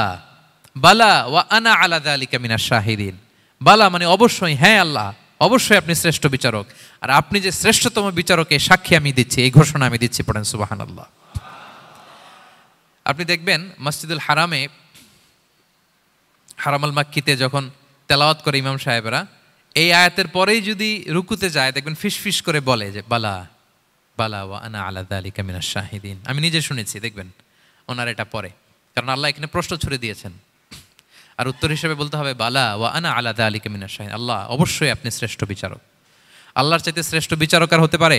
বালা ওয়া আনা আলা যালিকা মিনাশ শাহিদিন। বালা মানে অবশ্যই, হ্যাঁ আল্লাহ অবশ্যই আপনি শ্রেষ্ঠ বিচারক, আর আপনি যে শ্রেষ্ঠতম বিচারকে সাক্ষী আমি দিচ্ছি, এই ঘোষণা আমি দিচ্ছি। পড়েন সুবহানাল্লাহ। আপনি দেখবেন মসজিদুল হারামে, হারামাল মাক্কিতে যখন তেলাওয়াত করে ইমাম সাহেবরা, এই আয়াতের পরেই যদি রুকুতে যায় দেখবেন ফিস ফিস করে বলে যে বালা বালা ওয়া আনা আলা যালিকা মিনাশ শাহিদিন। আমি নিজে শুনেছি, দেখবেন ওনার এটা পরে, কারণ আল্লাহ এখানে প্রশ্ন ছুড়ে দিয়েছেন, আর উত্তর হিসেবে বলতে হবে বালা ওয়া আনা আলা যালিকা মিনাশ শাহিদিন, আল্লাহ অবশ্যই আপনি শ্রেষ্ঠ বিচারক। আল্লাহর চাইতে শ্রেষ্ঠ বিচারক আর হতে পারে?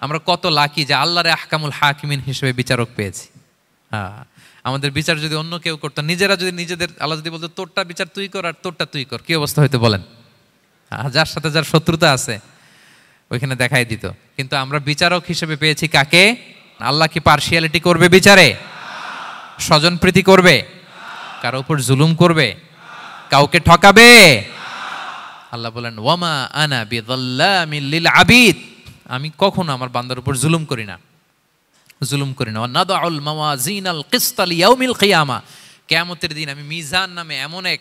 আমরা কত লাকি যে আল্লাহর আহকামুল হাকিমিন হিসেবে বিচারক পেয়েছি। হ্যাঁ, আমাদের বিচার যদি অন্য কেউ করতো, নিজেরা যদি নিজেদের, আল্লাহ যদি বলতো তোরটা বিচার তুই কর আর তোরটা তুই কর, কি অবস্থা হয়তো বলেন? যার সাথে যার শত্রুতা আছে ওইখানে দেখাই দিত। কিন্তু আমরা বিচারক হিসেবে পেয়েছি কাকে? আল্লাহ কি পার্সিয়ালিটি করবে বিচারে? স্বজনপ্রীতি করবে? কারো উপর জুলুম করবে? কাউকে ঠকাবে? আল্লাহ বলেন ওয়ামা আনা বিযাল্লামিল লিল আবিদ, আমি কখনো আমার বান্দার উপর জুলুম করি না, জুলুম করি না। নাদাউল মাওয়াজিনাল কিসতা লিয়াউমিল কিয়ামা, কিয়ামতের দিন আমি মিজান নামে এমন এক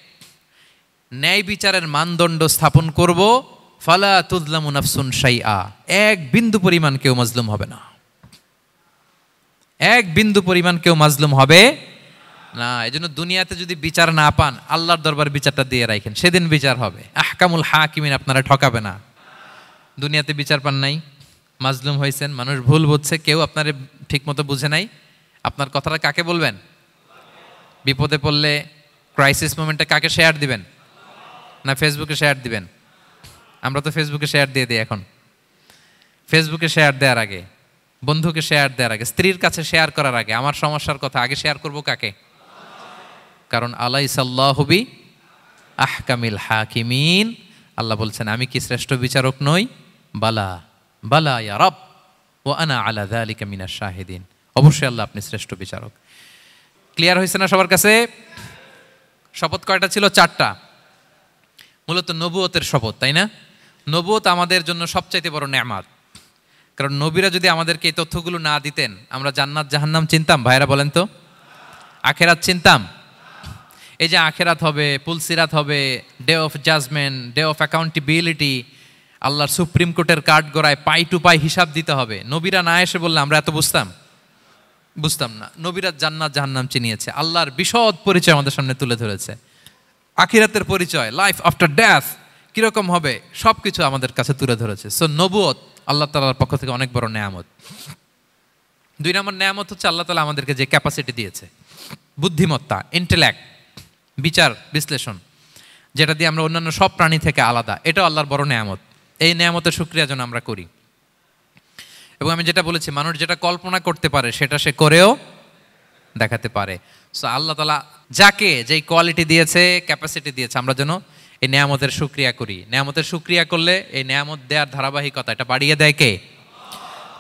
ন্যায় বিচারের মানদণ্ড স্থাপন করব, ফালা তুযলামু নাফসুন শাইআ, এক বিন্দু পরিমাণ কেউ মাজলুম হবে না, এক বিন্দু পরিমাণ কেউ মাজলুম হবে না। এজন্য দুনিয়াতে যদি বিচার না পান, আল্লাহর দরবার বিচারটা দিয়ে রাখেন, সেদিন বিচার হবে। আহকামুল হাকিমিন আপনারা ঠকাবে না। দুনিয়াতে বিচার পান নাই, মাজলুম হয়েছেন, মানুষ ভুল বুঝছে, কেউ আপনারে ঠিক মতো বুঝে নাই, আপনার কথাটা কাকে বলবেন? বিপদে পড়লে ক্রাইসিস মোমেন্টে কাকে শেয়ার দিবেন? না ফেসবুকে শেয়ার দিবেন? আমরা তো ফেসবুকে শেয়ার দিয়ে দিই এখন। ফেসবুকে শেয়ার দেওয়ার আগে, বন্ধুকে শেয়ার দেওয়ার আগে, স্ত্রীর কাছে শেয়ার করার আগে আমার সমস্যার কথা আগে শেয়ার করব কাকে? কারণ আলাইসাল্লাহু বি আহকামিল হাকিমিন, আল্লাহ বলছেন আমি কি শ্রেষ্ঠ বিচারক নই? বালা বালা ইয়া রব ওয়া আনা আলা যালিকা মিনাশ শাহিদিন, অবশ্যই আল্লাহ আপনি শ্রেষ্ঠ বিচারক। ক্লিয়ার হয়েছে না সবার কাছে? শপথ কয়টা ছিল? 4টা। মূলত নবুয়তের শপথ, তাই না? নবুয়ত আমাদের জন্য সবচাইতে বড় নেয়ামত, কারণ নবীরা যদি আমাদেরকে এই তথ্যগুলো না দিতেন, আমরা জান্নাত জাহান্নাম চিনতাম? ভাইরা বলেন তো, আখেরাত চিনতাম? এই যে আখেরাত হবে, পুলসিরাত হবে, day of judgement, day of accountability, আল্লাহর সুপ্রিম কোর্টের কাঠ গড়ায় পাই টু পাই হিসাব দিতে হবে, নবীরা না এসে বললে আমরা এত বুঝতাম না। নবীরা জান্নাত জাহান্নাম চিনিয়েছে, আল্লাহর বিশদ পরিচয় আমাদের সামনে তুলে ধরেছে। আখিরাতের পরিচয়, লাইফ আফটার ডেথ কিরকম হবে, সবকিছু আমাদের কাছে তুলে ধরেছে। সো নবুয়ত আল্লাহ তাআলার পক্ষ থেকে অনেক বড় নেয়ামত। 2 নম্বর নেয়ামত হচ্ছে আল্লাহ তাআলা আমাদেরকে যে ক্যাপাসিটি দিয়েছে, বুদ্ধিমত্তা, ইন্টেলেক্ট, বিচার বিশ্লেষণ, যেটা দিয়ে আমরা অন্যান্য সব প্রাণী থেকে আলাদা, এটাও আল্লাহর বড় নেয়ামত। এই নেয়ামতের শুকরিয়া যেন আমরা করি। এবং আমি যেটা বলেছি, মানুষ যেটা কল্পনা করতে পারে সেটা সে করেও দেখাতে পারে। সো আল্লাহ তাআলা যাকে যেই কোয়ালিটি দিয়েছে, ক্যাপাসিটি দিয়েছে, আমরা যেন এই নেয়ামতের শুকরিয়া করি। নেয়ামতের শুকরিয়া করলে এই নেয়ামত দেওয়ার ধারাবাহিকতা এটা বাড়িয়ে দেয় কে?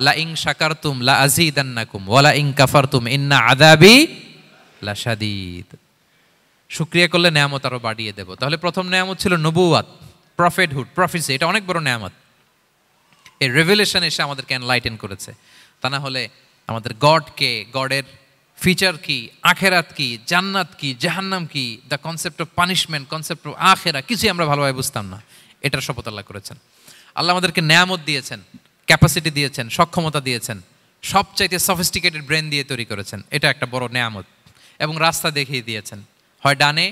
লা ইন শাকারতুম লা আযীদান্নাকুম ওয়া লা ইন কাফারতুম ইন্না আযাবি লাশাদীদ। শুকরিয়া করলে নেয়ামত আরো বাড়িয়ে দেব। তাহলে প্রথম নেয়ামত ছিল নবুওয়াত, প্রফেটহুড, প্রফেসি, এটা অনেক বড় নেয়ামত। এই রেভেলেশন এসে আমাদেরকে এনলাইটেন করেছে। তা না হলে আমাদের গডকে, গডের ফিচার কি, আখেরাত কি, জান্নাত কি, জাহান্নাম কি, the concept of punishment, concept of আখেরা, কিছুই আমরা ভালোভাবে বুঝতাম না। এটার শপথ আল্লাহ করেছেন। আল্লাহ আমাদেরকে নেয়ামত দিয়েছেন, ক্যাপাসিটি দিয়েছেন, সক্ষমতা দিয়েছেন, সবচাইতে সফিস্টিকেটেড ব্রেন দিয়ে তৈরি করেছেন। এটা একটা বড় নেয়ামত। এবং রাস্তা দেখিয়ে দিয়েছেন, হয় ডানে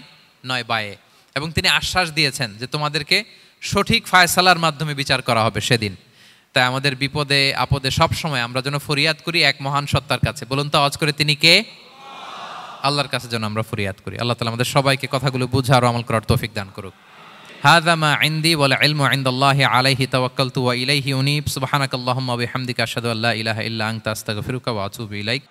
নয় বায়ে। এবং তিনি আশ্বাস দিয়েছেন যে তোমাদেরকে সঠিক ফায়সালার মাধ্যমে বিচার করা হবে সেদিন। তাই আমাদের বিপদে আপদে সব সময় আমরা যেন ফরিয়াদ করি এক মহান সত্তার কাছে। বলুন তো আওয়াজ করে, তিনি কে? আল্লাহর কাছে যেন আমরা ফরিয়াদ করি। আল্লাহ তাআলা আমাদের সবাইকে কথাগুলো বুঝার ও আমল করার তৌফিক দান করুক। হাযা মা ইনদি ওয়াল ইলমু ইনদাল্লাহি আলাইহি তাওয়াক্কালতু ওয়া ইলাইহি উনীব। সুবহানাকাল্লাহুম্মা ওয়া বিহামদিকা আশহাদু আল্লা ইলাহা ইল্লা আনতা আস্তাগফিরুকা ওয়া আতুবু ইলাইক।